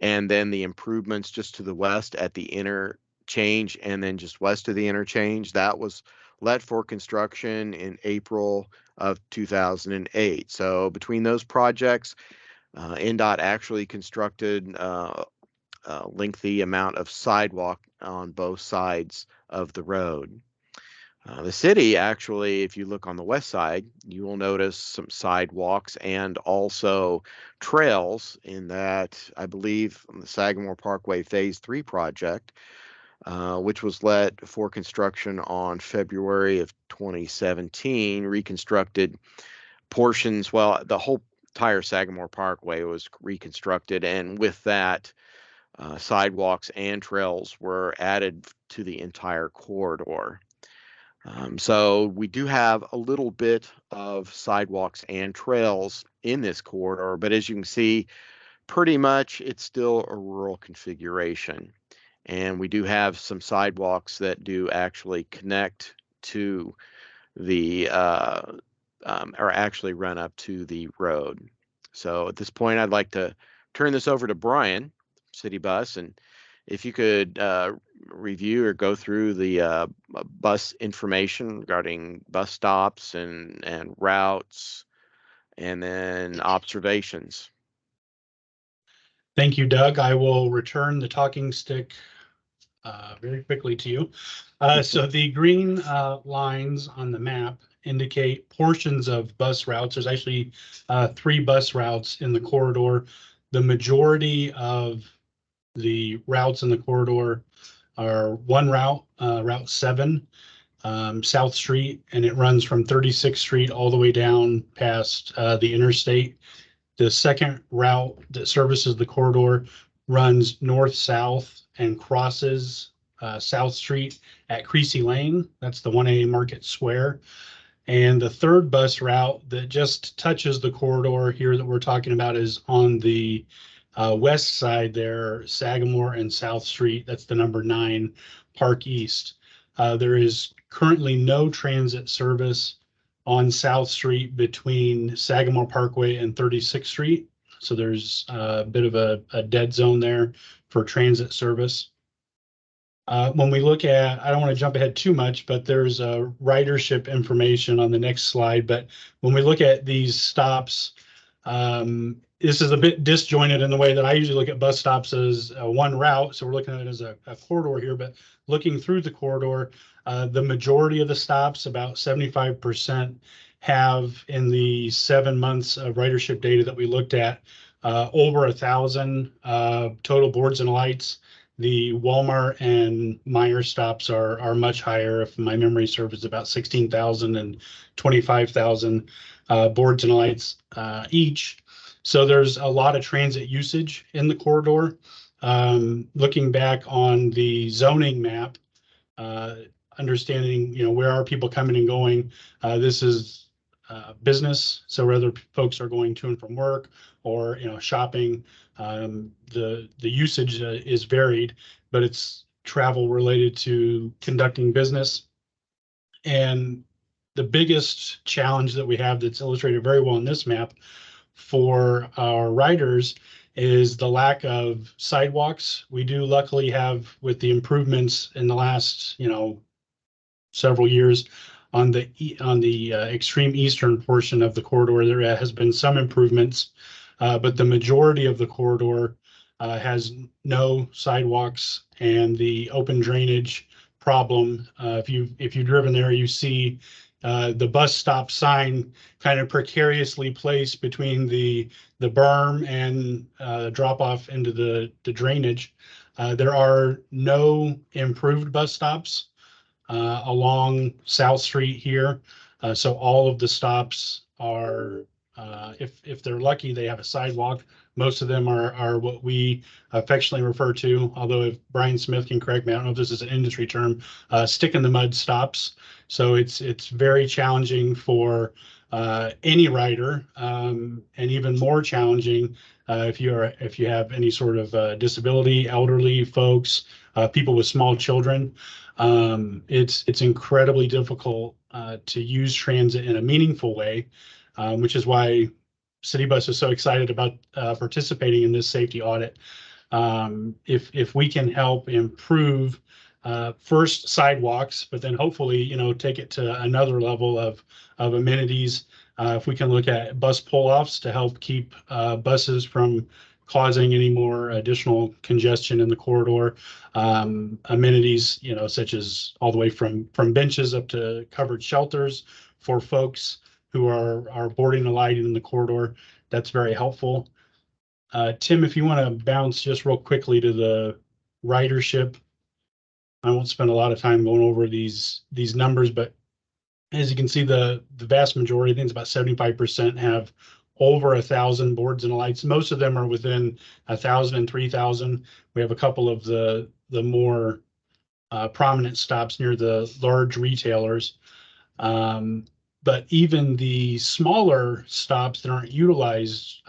And then the improvements just to the west at the interchange and then just west of the interchange, that was let for construction in April of 2008. So between those projects, NDOT actually constructed a lengthy amount of sidewalk on both sides of the road. The city actually, if you look on the west side, you will notice some sidewalks and also trails in that I believe on the Sagamore Parkway Phase 3 project, which was let for construction on February of 2017, reconstructed portions. Well, the whole entire Sagamore Parkway was reconstructed, and with that, sidewalks and trails were added to the entire corridor. So we do have a little bit of sidewalks and trails in this corridor, but as you can see, pretty much it's still a rural configuration. And we do have some sidewalks that do actually connect to the, or actually run up to the road. So at this point, I'd like to turn this over to Brian, City Bus, and if you could review or go through the bus information regarding bus stops and routes, and then observations.
Thank you, Doug. I will return the talking stick very quickly to you. So the green lines on the map indicate portions of bus routes. There's actually 3 bus routes in the corridor. The majority of the routes in the corridor are one route, Route 7, South Street, and it runs from 36th Street all the way down past the interstate. The second route that services the corridor runs north-south and crosses South Street at Creasy Lane. That's the 1A Market Square. And the third bus route that just touches the corridor here that we're talking about is on the west side there, Sagamore and South Street. That's the number 9 Park East. There is currently no transit service on South Street between Sagamore Parkway and 36th Street. So there's a bit of a dead zone there for transit service. When we look at, I don't want to jump ahead too much, but there's a ridership information on the next slide. But when we look at these stops, this is a bit disjointed in the way that I usually look at bus stops as one route. So we're looking at it as a corridor here, but looking through the corridor, the majority of the stops, about 75%, have in the 7 months of ridership data that we looked at, over 1,000 total boards and lights. The Walmart and Meijer stops are much higher. If my memory serves, it's about 16,000 and 25,000 boards and lights each. So there's a lot of transit usage in the corridor. Looking back on the zoning map, understanding, where are people coming and going, this is business. So whether folks are going to and from work or shopping, the usage is varied, but it's travel related to conducting business. And the biggest challenge that we have that's illustrated very well in this map for our riders is the lack of sidewalks. We do luckily have, with the improvements in the last, several years on the extreme eastern portion of the corridor, there has been some improvements, but the majority of the corridor has no sidewalks, and the open drainage problem. If you've driven there, you see the bus stop sign kind of precariously placed between the berm and drop off into the drainage. There are no improved bus stops along South Street here. So all of the stops are, if they're lucky, they have a sidewalk. Most of them are what we affectionately refer to, although if Brian Smith can correct me, I don't know if this is an industry term, stick in the mud stops. So it's very challenging for any rider, and even more challenging if you have any sort of disability, elderly folks, people with small children. It's incredibly difficult to use transit in a meaningful way, which is why City Bus is so excited about participating in this safety audit. If we can help improve first sidewalks, but then hopefully take it to another level of amenities. If we can look at bus pull-offs to help keep buses from causing any more additional congestion in the corridor. Amenities, such as all the way from benches up to covered shelters for folks who are boarding and alighting in the corridor. That's very helpful. Tim, if you want to bounce just real quickly to the ridership. I won't spend a lot of time going over these numbers, but as you can see, the vast majority, I think it's about 75%, have over 1,000 boards and lights. Most of them are within 1,000 and 3,000. We have a couple of the more prominent stops near the large retailers. But even the smaller stops that aren't utilized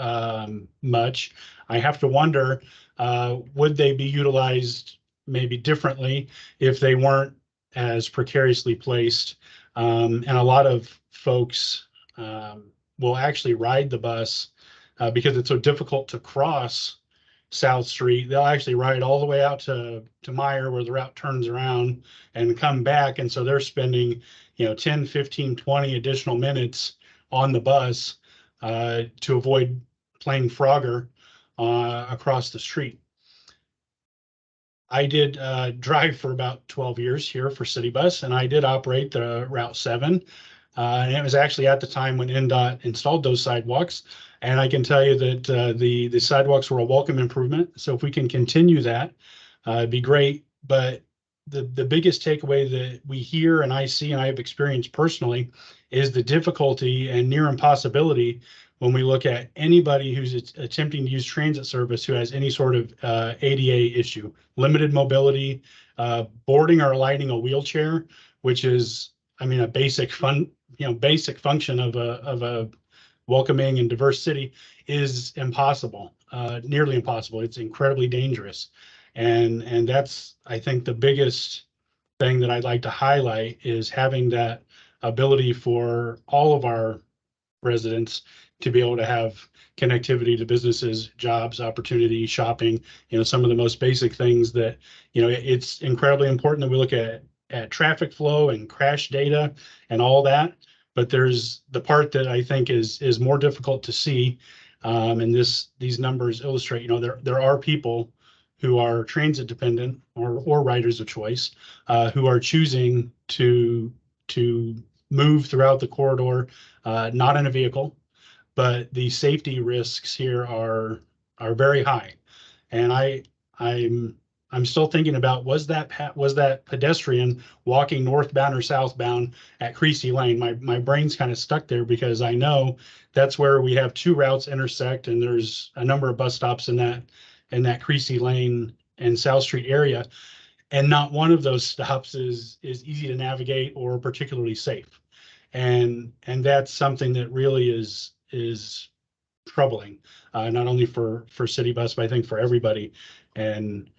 much, I have to wonder, would they be utilized maybe differently if they weren't as precariously placed? And a lot of folks will actually ride the bus because it's so difficult to cross South Street. They'll actually ride all the way out to Meyer, where the route turns around, and come back. And so they're spending 10, 15, 20 additional minutes on the bus to avoid playing Frogger across the street. I did drive for about 12 years here for City Bus, and I did operate the Route 7. And it was actually at the time when NDOT installed those sidewalks. And I can tell you that the sidewalks were a welcome improvement. So if we can continue that, it'd be great. But the biggest takeaway that we hear and I see and I have experienced personally is the difficulty and near impossibility when we look at anybody who's attempting to use transit service who has any sort of ADA issue, limited mobility, boarding or alighting a wheelchair, which is, a basic basic function of a welcoming and diverse city, is impossible, nearly impossible. It's incredibly dangerous. And that's, I think, the biggest thing that I'd like to highlight is having that ability for all of our residents to be able to have connectivity to businesses, jobs, opportunity, shopping, some of the most basic things that, it's incredibly important that we look at traffic flow and crash data and all that. But there's the part that I think is more difficult to see. And these numbers illustrate, there are people who are transit dependent or riders of choice who are choosing to move throughout the corridor, not in a vehicle, but the safety risks here are very high. And I'm still thinking about, was that pedestrian walking northbound or southbound at Creasy Lane? My brain's kind of stuck there because I know that's where we have two routes intersect, and there's a number of bus stops in that Creasy Lane and South Street area, and not one of those stops is easy to navigate or particularly safe. And that's something that really is troubling, not only for City Bus, but I think for everybody. And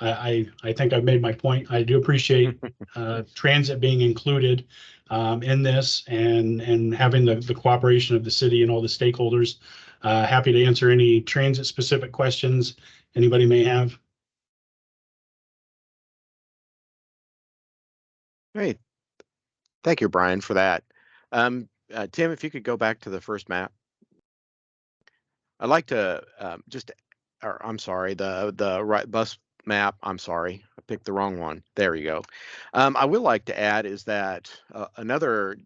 I think I've made my point. I do appreciate transit being included in this and having the cooperation of the city and all the stakeholders. Happy to answer any transit specific questions anybody may have.
Great. Thank you, Brian, for that. Tim, if you could go back to the first map. I'd like to or I'm sorry, the right bus map. I'm sorry, I picked the wrong one. There you go. I would like to add is that another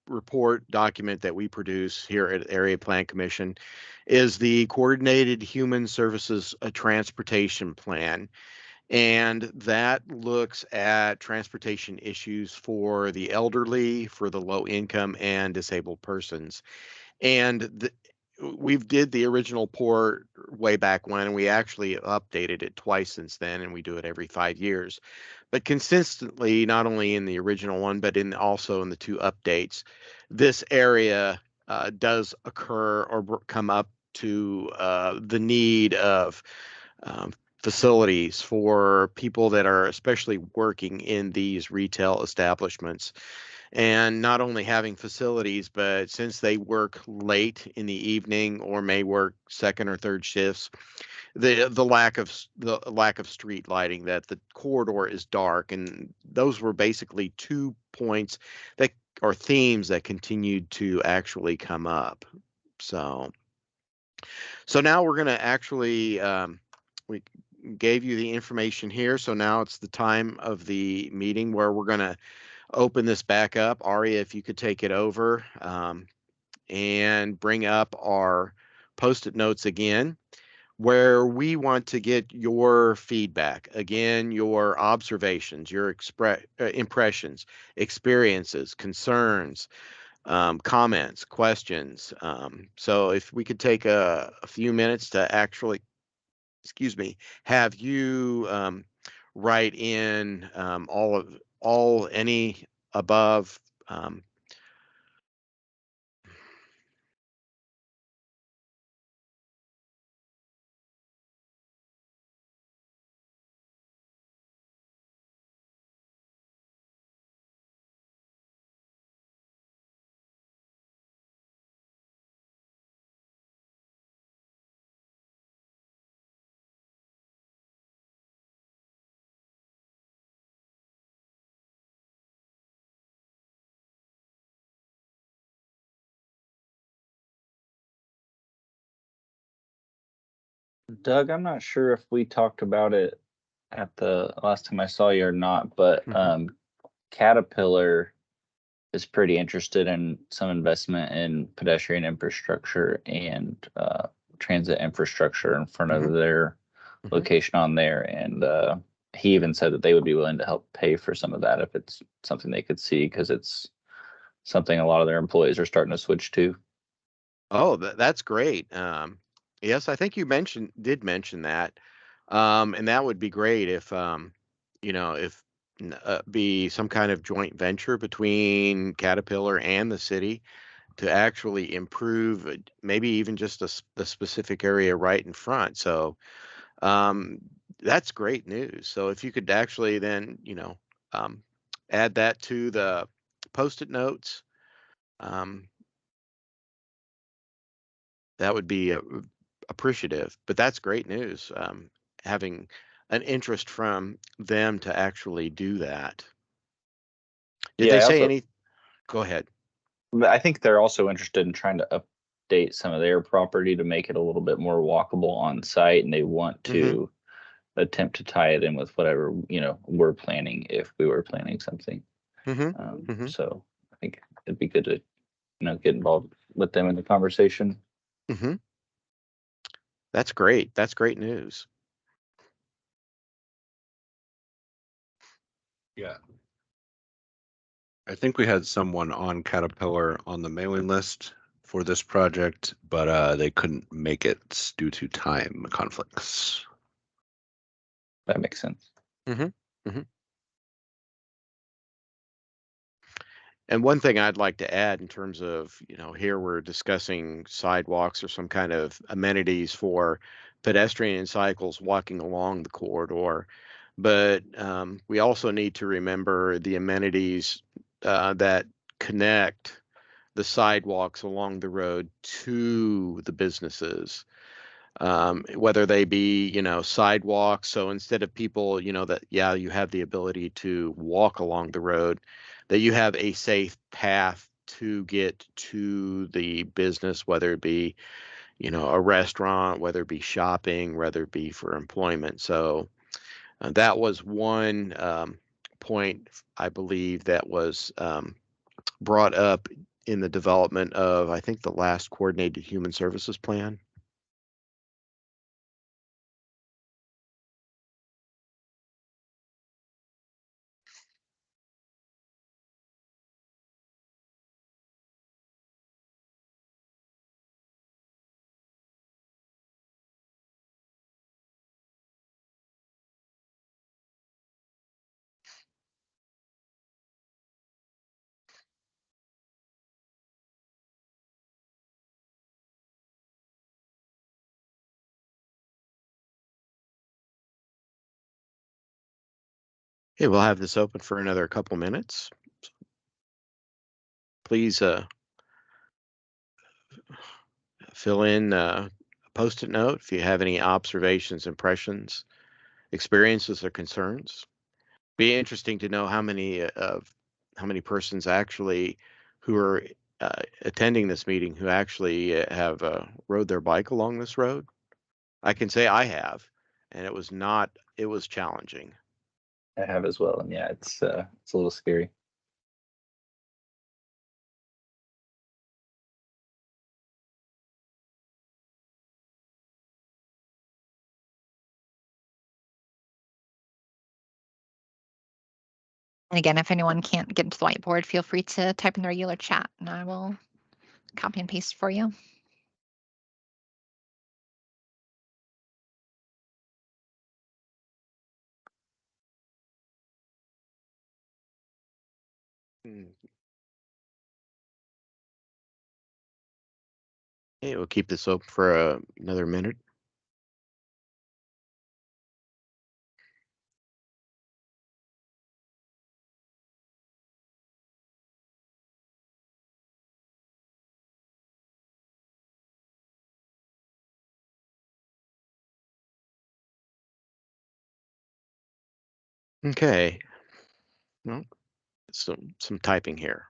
report document that we produce here at Area Plan Commission is the Coordinated Human Services Transportation Plan. And that looks at transportation issues for the elderly, for the low income and disabled persons. And we've did the original port way back when, and we actually updated it twice since then, and we do it every 5 years. But consistently, not only in the original one, but also in the 2 updates, this area does occur or come up to the need of facilities for people that are especially working in these retail establishments. And not only having facilities, but since they work late in the evening or may work second or third shifts, the lack of street lighting, that the corridor is dark, and those were basically 2 points that are themes that continued to actually come up. So now we're going to actually we gave you the information here. So now it's the time of the meeting where we're going to open this back up. Aria, if you could take it over and bring up our Post-it notes again, where we want to get your feedback. Again, your observations, your impressions, experiences, concerns, comments, questions. So if we could take a few minutes to actually, have you write in any above
Doug, I'm not sure if we talked about it at the last time I saw you or not, but Caterpillar is pretty interested in some investment in pedestrian infrastructure and transit infrastructure in front of their location on there. And he even said that they would be willing to help pay for some of that if it's something they could see, because it's something a lot of their employees are starting to switch to.
Oh, that's great. Yes, I think you did mention that. And that would be great if if be some kind of joint venture between Caterpillar and the city to actually improve maybe even just the specific area right in front. So that's great news. So if you could actually then, add that to the Post-it notes, that would be appreciative. But that's great news, having an interest from them to actually do that. Did they say any? Go ahead.
I think they're also interested in trying to update some of their property to make it a little bit more walkable on site, and they want to attempt to tie it in with whatever we're planning if we were planning something. So I think it'd be good to get involved with them in the conversation.
That's great. That's great news.
Yeah. I think we had someone on Caterpillar on the mailing list for this project, but they couldn't make it due to time conflicts.
That makes sense.
And one thing I'd like to add in terms of, here we're discussing sidewalks or some kind of amenities for pedestrian and cycles walking along the corridor. But we also need to remember the amenities that connect the sidewalks along the road to the businesses, whether they be, sidewalks. So instead of people, that, yeah, you have the ability to walk along the road, that you have a safe path to get to the business, whether it be, a restaurant, whether it be shopping, whether it be for employment. So that was one point, I believe, that was brought up in the development of, I think, the last coordinated human services plan. Okay, we'll have this open for another couple minutes. Please fill in a Post-it note if you have any observations, impressions, experiences, or concerns. Be interesting to know how many persons actually who are attending this meeting who actually have rode their bike along this road. I can say I have, and it was challenging.
I have as well, and yeah, it's a little scary.
And again, if anyone can't get into the whiteboard, feel free to type in the regular chat and I will copy and paste for you.
Okay, we'll keep this open for another minute. Okay. Well, some typing here.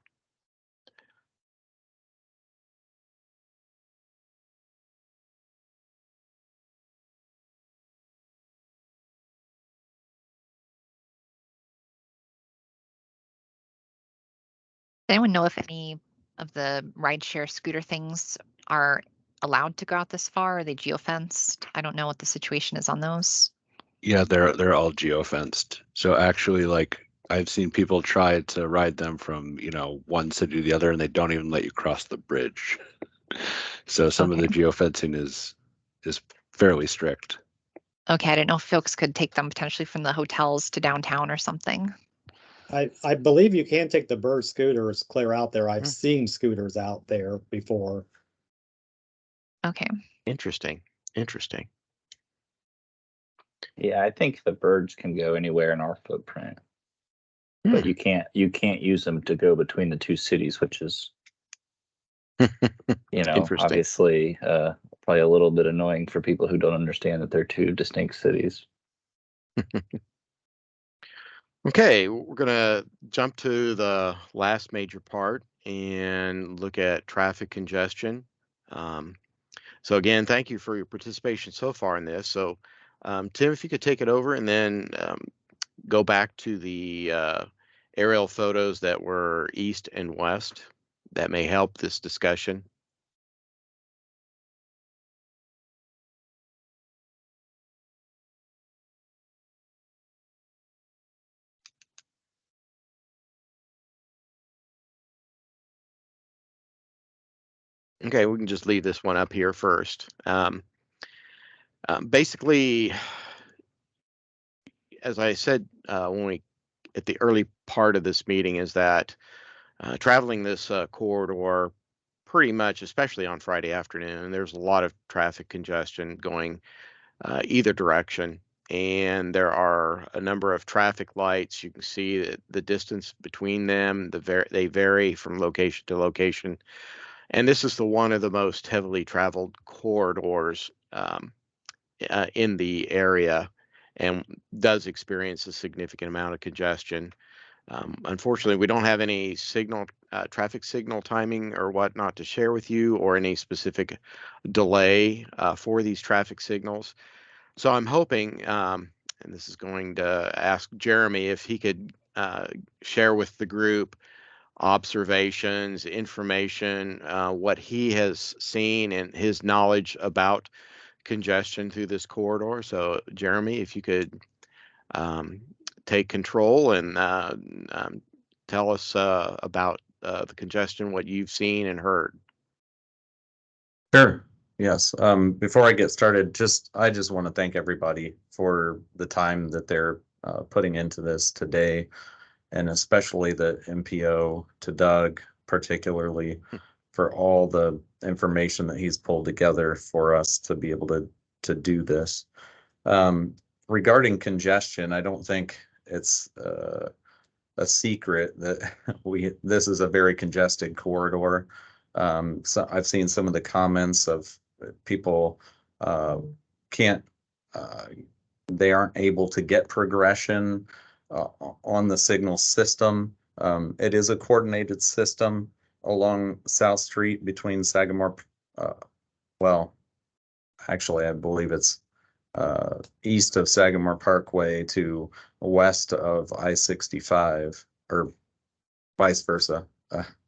Does anyone know if any of the rideshare scooter things are allowed to go out this far? Are they geofenced? I don't know what the situation is on those.
Yeah, they're all geofenced. So actually, like, I've seen people try to ride them from, one city to the other, and they don't even let you cross the bridge. So some of the geofencing is fairly strict.
Okay, I didn't know if folks could take them potentially from the hotels to downtown or something.
I believe you can take the bird scooters clear out there. I've seen scooters out there before.
Okay.
Interesting.
Yeah, I think the birds can go anywhere in our footprint, but you can't use them to go between the two cities, which is,
Interesting.
obviously probably a little bit annoying for people who don't understand that they're two distinct cities.
Okay, we're gonna jump to the last major part and look at traffic congestion. So again, thank you for your participation so far in this. So Tim, if you could take it over and then go back to the aerial photos that were east and west, that may help this discussion. Okay, we can just leave this one up here first. Basically, as I said at the early part of this meeting, is that traveling this corridor pretty much, especially on Friday afternoon. There's a lot of traffic congestion going either direction. And there are a number of traffic lights. You can see that the distance between them, they vary from location to location. And this is one of the most heavily traveled corridors in the area, and does experience a significant amount of congestion. Unfortunately, we don't have any traffic signal timing or whatnot to share with you, or any specific delay for these traffic signals. So I'm hoping, and this is going to ask Jeremy if he could share with the group observations, information, what he has seen and his knowledge about congestion through this corridor. So Jeremy, if you could take control and tell us about the congestion, what you've seen and heard.
Sure. Yes. Before I get started, I just want to thank everybody for the time that they're putting into this today, and especially the MPO, to Doug particularly, for all the information that he's pulled together for us to be able to do this. Regarding congestion, I don't think it's a secret that this is a very congested corridor. So I've seen some of the comments of people they aren't able to get progression on the signal system. It is a coordinated system along South Street between Sagamore, well, actually, I believe it's east of Sagamore Parkway to west of I-65, or vice versa,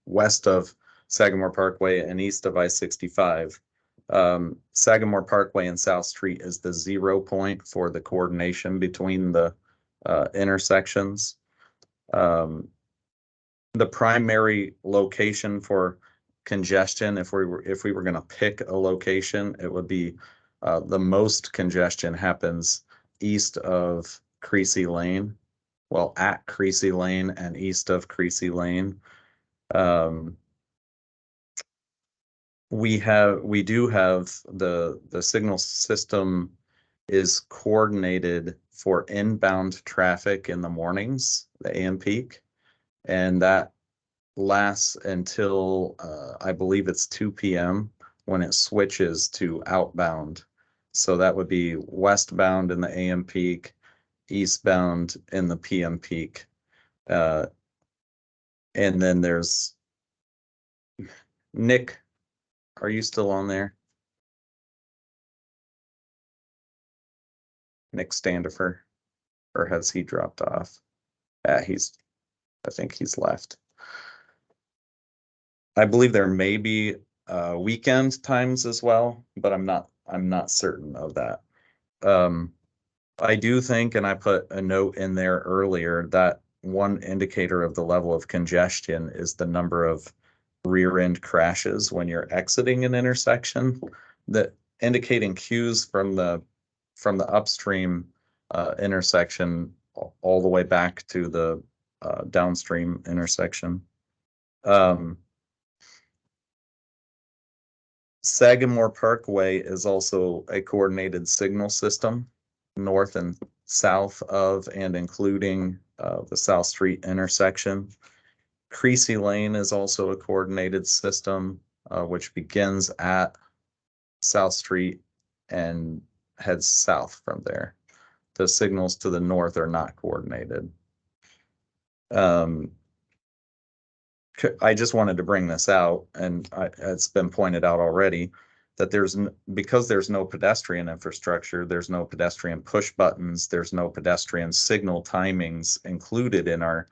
west of Sagamore Parkway and east of I-65. Sagamore Parkway and South Street is the 0 point for the coordination between the intersections. The primary location for congestion, if we were going to pick a location, it would be the most congestion happens east of Creasy Lane, well, at Creasy Lane and east of Creasy Lane. We do have the signal system is coordinated for inbound traffic in the mornings, the AM peak, and that lasts until I believe it's 2 p.m. when it switches to outbound. So that would be westbound in the AM peak, eastbound in the PM peak. And then there's Nick. Are you still on there? Nick Standifer, or has he dropped off? I think he's left. I believe there may be weekend times as well, but I'm not certain of that. I do think, and I put a note in there earlier, that one indicator of the level of congestion is the number of rear end crashes when you're exiting an intersection, that indicating cues from the upstream intersection all the way back to the downstream intersection. Sagamore Parkway is also a coordinated signal system north and south of and including the South Street intersection. Creasy Lane is also a coordinated system which begins at South Street and heads south from there. The signals to the north are not coordinated. I just wanted to bring this out, and it's been pointed out already, that because there's no pedestrian infrastructure, there's no pedestrian push buttons, there's no pedestrian signal timings included in our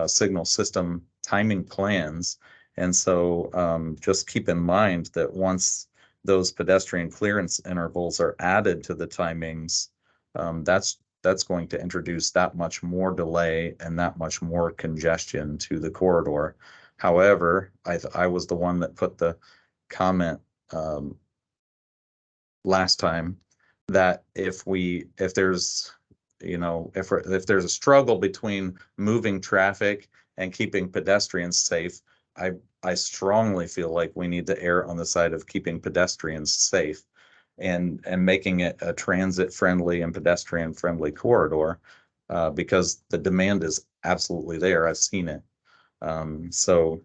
signal system timing plans. And so just keep in mind that once those pedestrian clearance intervals are added to the timings, that's going to introduce that much more delay and that much more congestion to the corridor. However, I was the one that put the comment last time that if there's a struggle between moving traffic and keeping pedestrians safe, I strongly feel like we need to err on the side of keeping pedestrians safe and making it a transit friendly and pedestrian friendly corridor, because the demand is absolutely there. I've seen it. So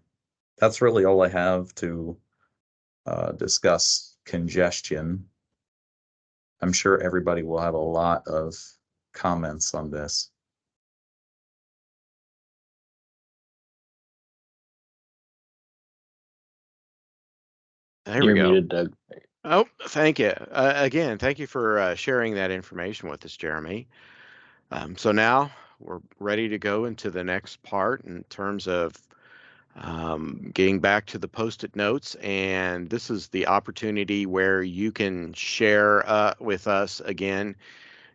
that's really all I have to discuss congestion. I'm sure everybody will have a lot of comments on this.
There
You're
we go.
muted, Doug.
Oh, thank you. Again, thank you for sharing that information with us, Jeremy. So now we're ready to go into the next part in terms of getting back to the Post-it notes. And this is the opportunity where you can share with us again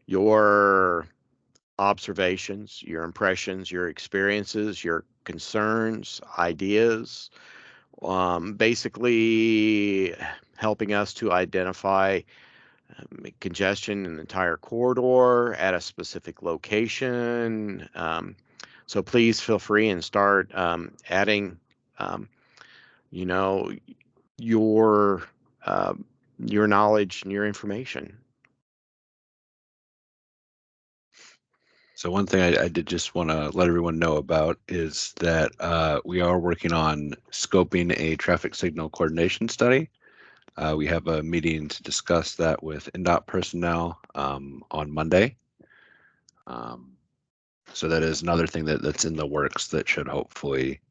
your observations, your impressions, your experiences, your concerns, ideas, basically helping us to identify congestion in the entire corridor at a specific location. So please feel free and start adding, you know, your uh, your knowledge and your information.
So one thing I did just want to let everyone know about is that we are working on scoping a traffic signal coordination study. We have a meeting to discuss that with INDOT personnel on Monday. So that is another thing that's in the works that should hopefully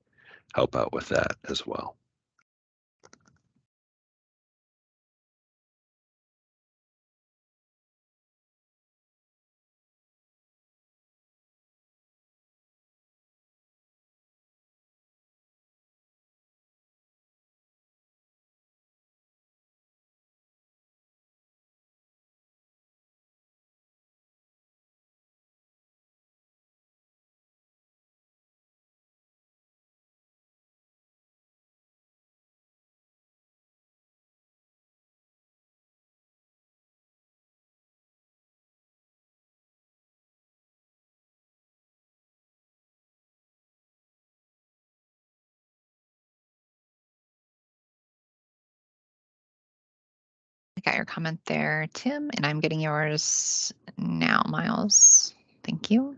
help out with that as well.
I got your comment there, Tim, and I'm getting yours now, Miles. Thank you.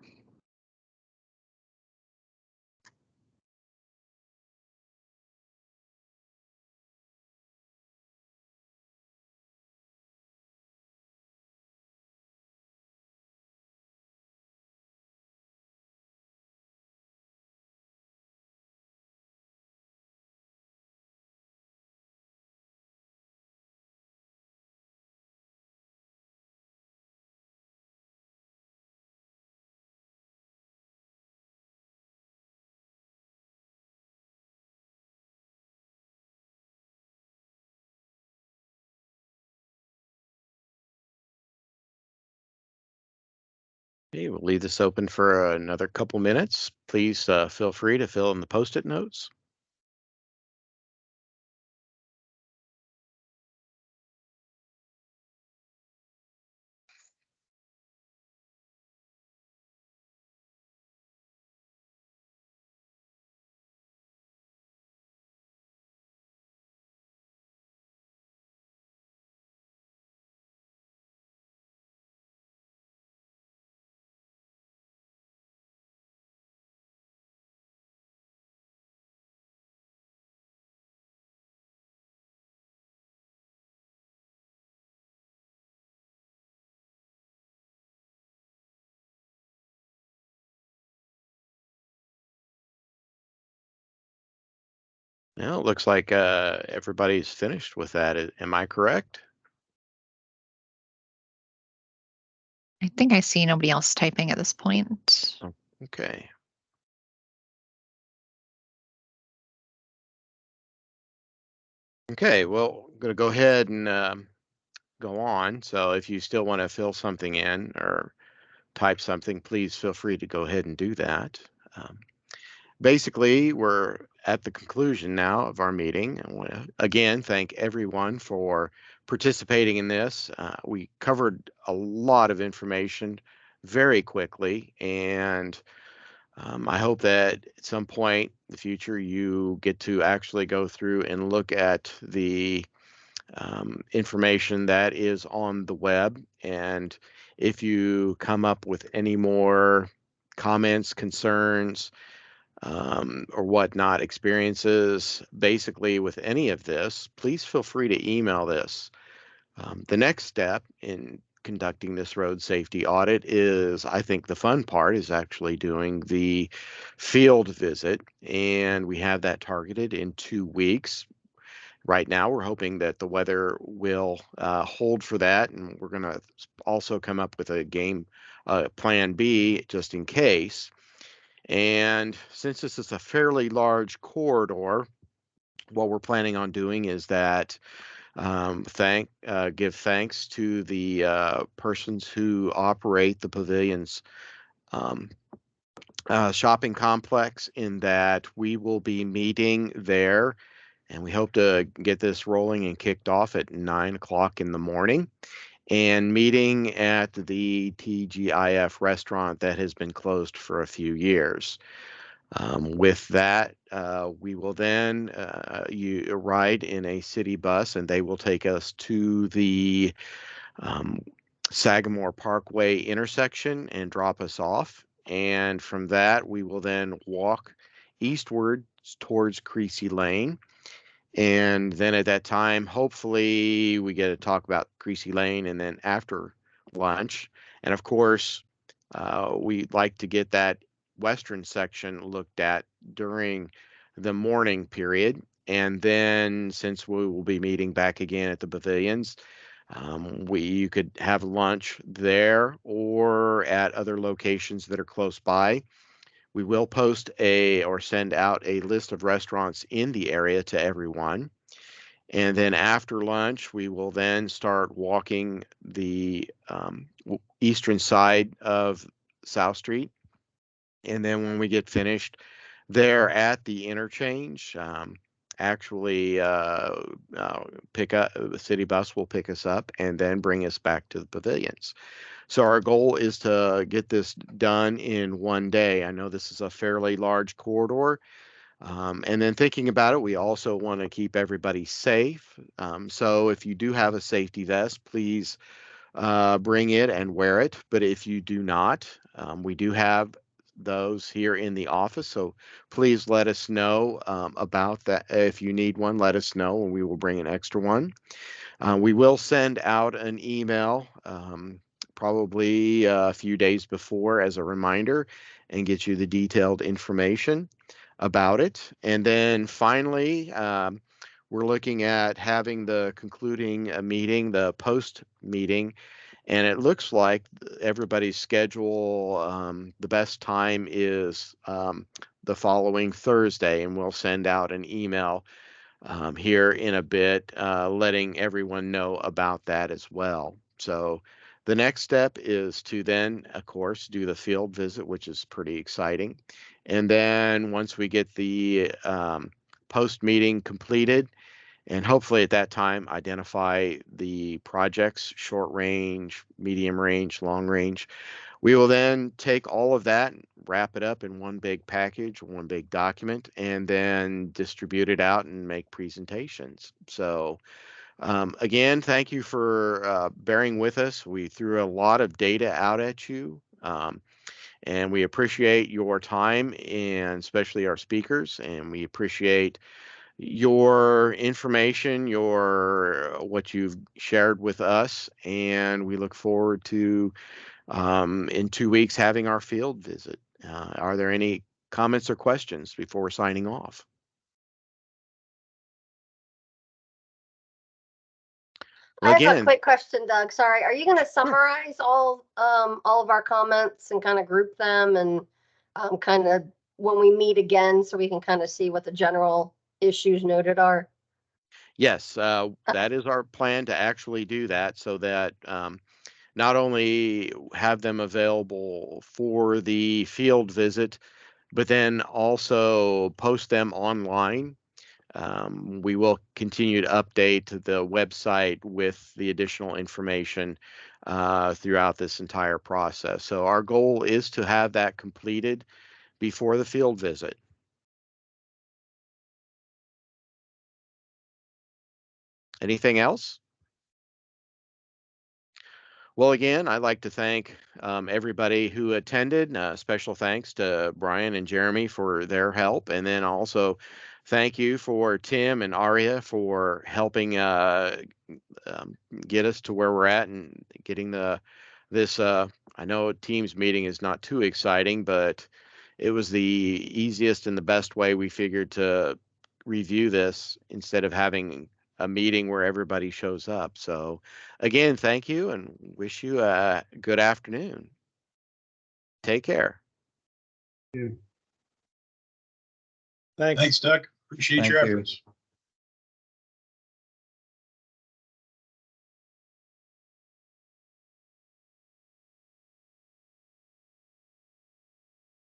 Okay, we'll leave this open for another couple minutes. Please feel free to fill in the Post-it notes. Well, it looks like everybody's finished with that. Am I correct?
I think I see nobody else typing at this point.
Oh, okay. Okay, well, I'm going to go ahead and go on. So if you still want to fill something in or type something, please feel free to go ahead and do that. Basically, we're at the conclusion now of our meeting. I want to again thank everyone for participating in this. We covered a lot of information very quickly, and I hope that at some point in the future you get to actually go through and look at the information that is on the web. And if you come up with any more comments, concerns, or whatnot, experiences, basically with any of this, please feel free to email this. The next step in conducting this road safety audit is, I think the fun part is actually doing the field visit, and we have that targeted in 2 weeks. Right now, we're hoping that the weather will hold for that, and we're going to also come up with a game plan B just in case. And since this is a fairly large corridor, what we're planning on doing is that give thanks to the persons who operate the pavilions shopping complex, in that we will be meeting there, and we hope to get this rolling and kicked off at 9 o'clock in the morning, and meeting at the TGIF restaurant that has been closed for a few years. With that, we will then you ride in a city bus, and they will take us to the Sagamore Parkway intersection and drop us off. And from that, we will then walk eastward towards Creasy Lane. And then at that time, hopefully, we get to talk about Creasy Lane, and then after lunch. And of course, we'd like to get that western section looked at during the morning period. And then, since we will be meeting back again at the pavilions, you could have lunch there or at other locations that are close by. We will post or send out a list of restaurants in the area to everyone. And then after lunch, we will then start walking the eastern side of South Street. And then when we get finished there at the interchange, actually pick up the city bus will pick us up and then bring us back to the pavilions. So our goal is to get this done in one day. I know this is a fairly large corridor. And then thinking about it, we also want to keep everybody safe. So if you do have a safety vest, please bring it and wear it. But if you do not, we do have those here in the office. So please let us know about that. If you need one, let us know and we will bring an extra one. We will send out an email probably a few days before as a reminder, and get you the detailed information about it. And then finally, we're looking at having the concluding meeting, the post meeting, and it looks like everybody's schedule, the best time is the following Thursday, and we'll send out an email here in a bit, letting everyone know about that as well. So the next step is to then, of course, do the field visit, which is pretty exciting. And then once we get the post meeting completed, and hopefully at that time identify the projects, short range, medium range, long range, we will then take all of that, wrap it up in one big package, one big document, and then distribute it out and make presentations. So again, thank you for bearing with us. We threw a lot of data out at you, and we appreciate your time, and especially our speakers, and we appreciate your information, what you've shared with us, and we look forward to in 2 weeks having our field visit. Are there any comments or questions before we're signing off? Well,
I have a
again,
quick question, Doug. Sorry, are you going to summarize all of our comments and kind of group them, and kind of when we meet again, so we can kind of see what the general issues noted are?
yes, that is our plan, to actually do that, so that not only have them available for the field visit, but then also post them online. We will continue to update the website with the additional information throughout this entire process. So our goal is to have that completed before the field visit. Anything else? Well, again, I'd like to thank everybody who attended. Special thanks to Brian and Jeremy for their help. And then also thank you for Tim and Aria for helping get us to where we're at and getting this. I know Teams meeting is not too exciting, but it was the easiest and the best way we figured to review this instead of having a meeting where everybody shows up. So again, thank you and wish you a good afternoon. Take care.
Thanks.
Thanks, Doug. Appreciate your
Thank you.
efforts.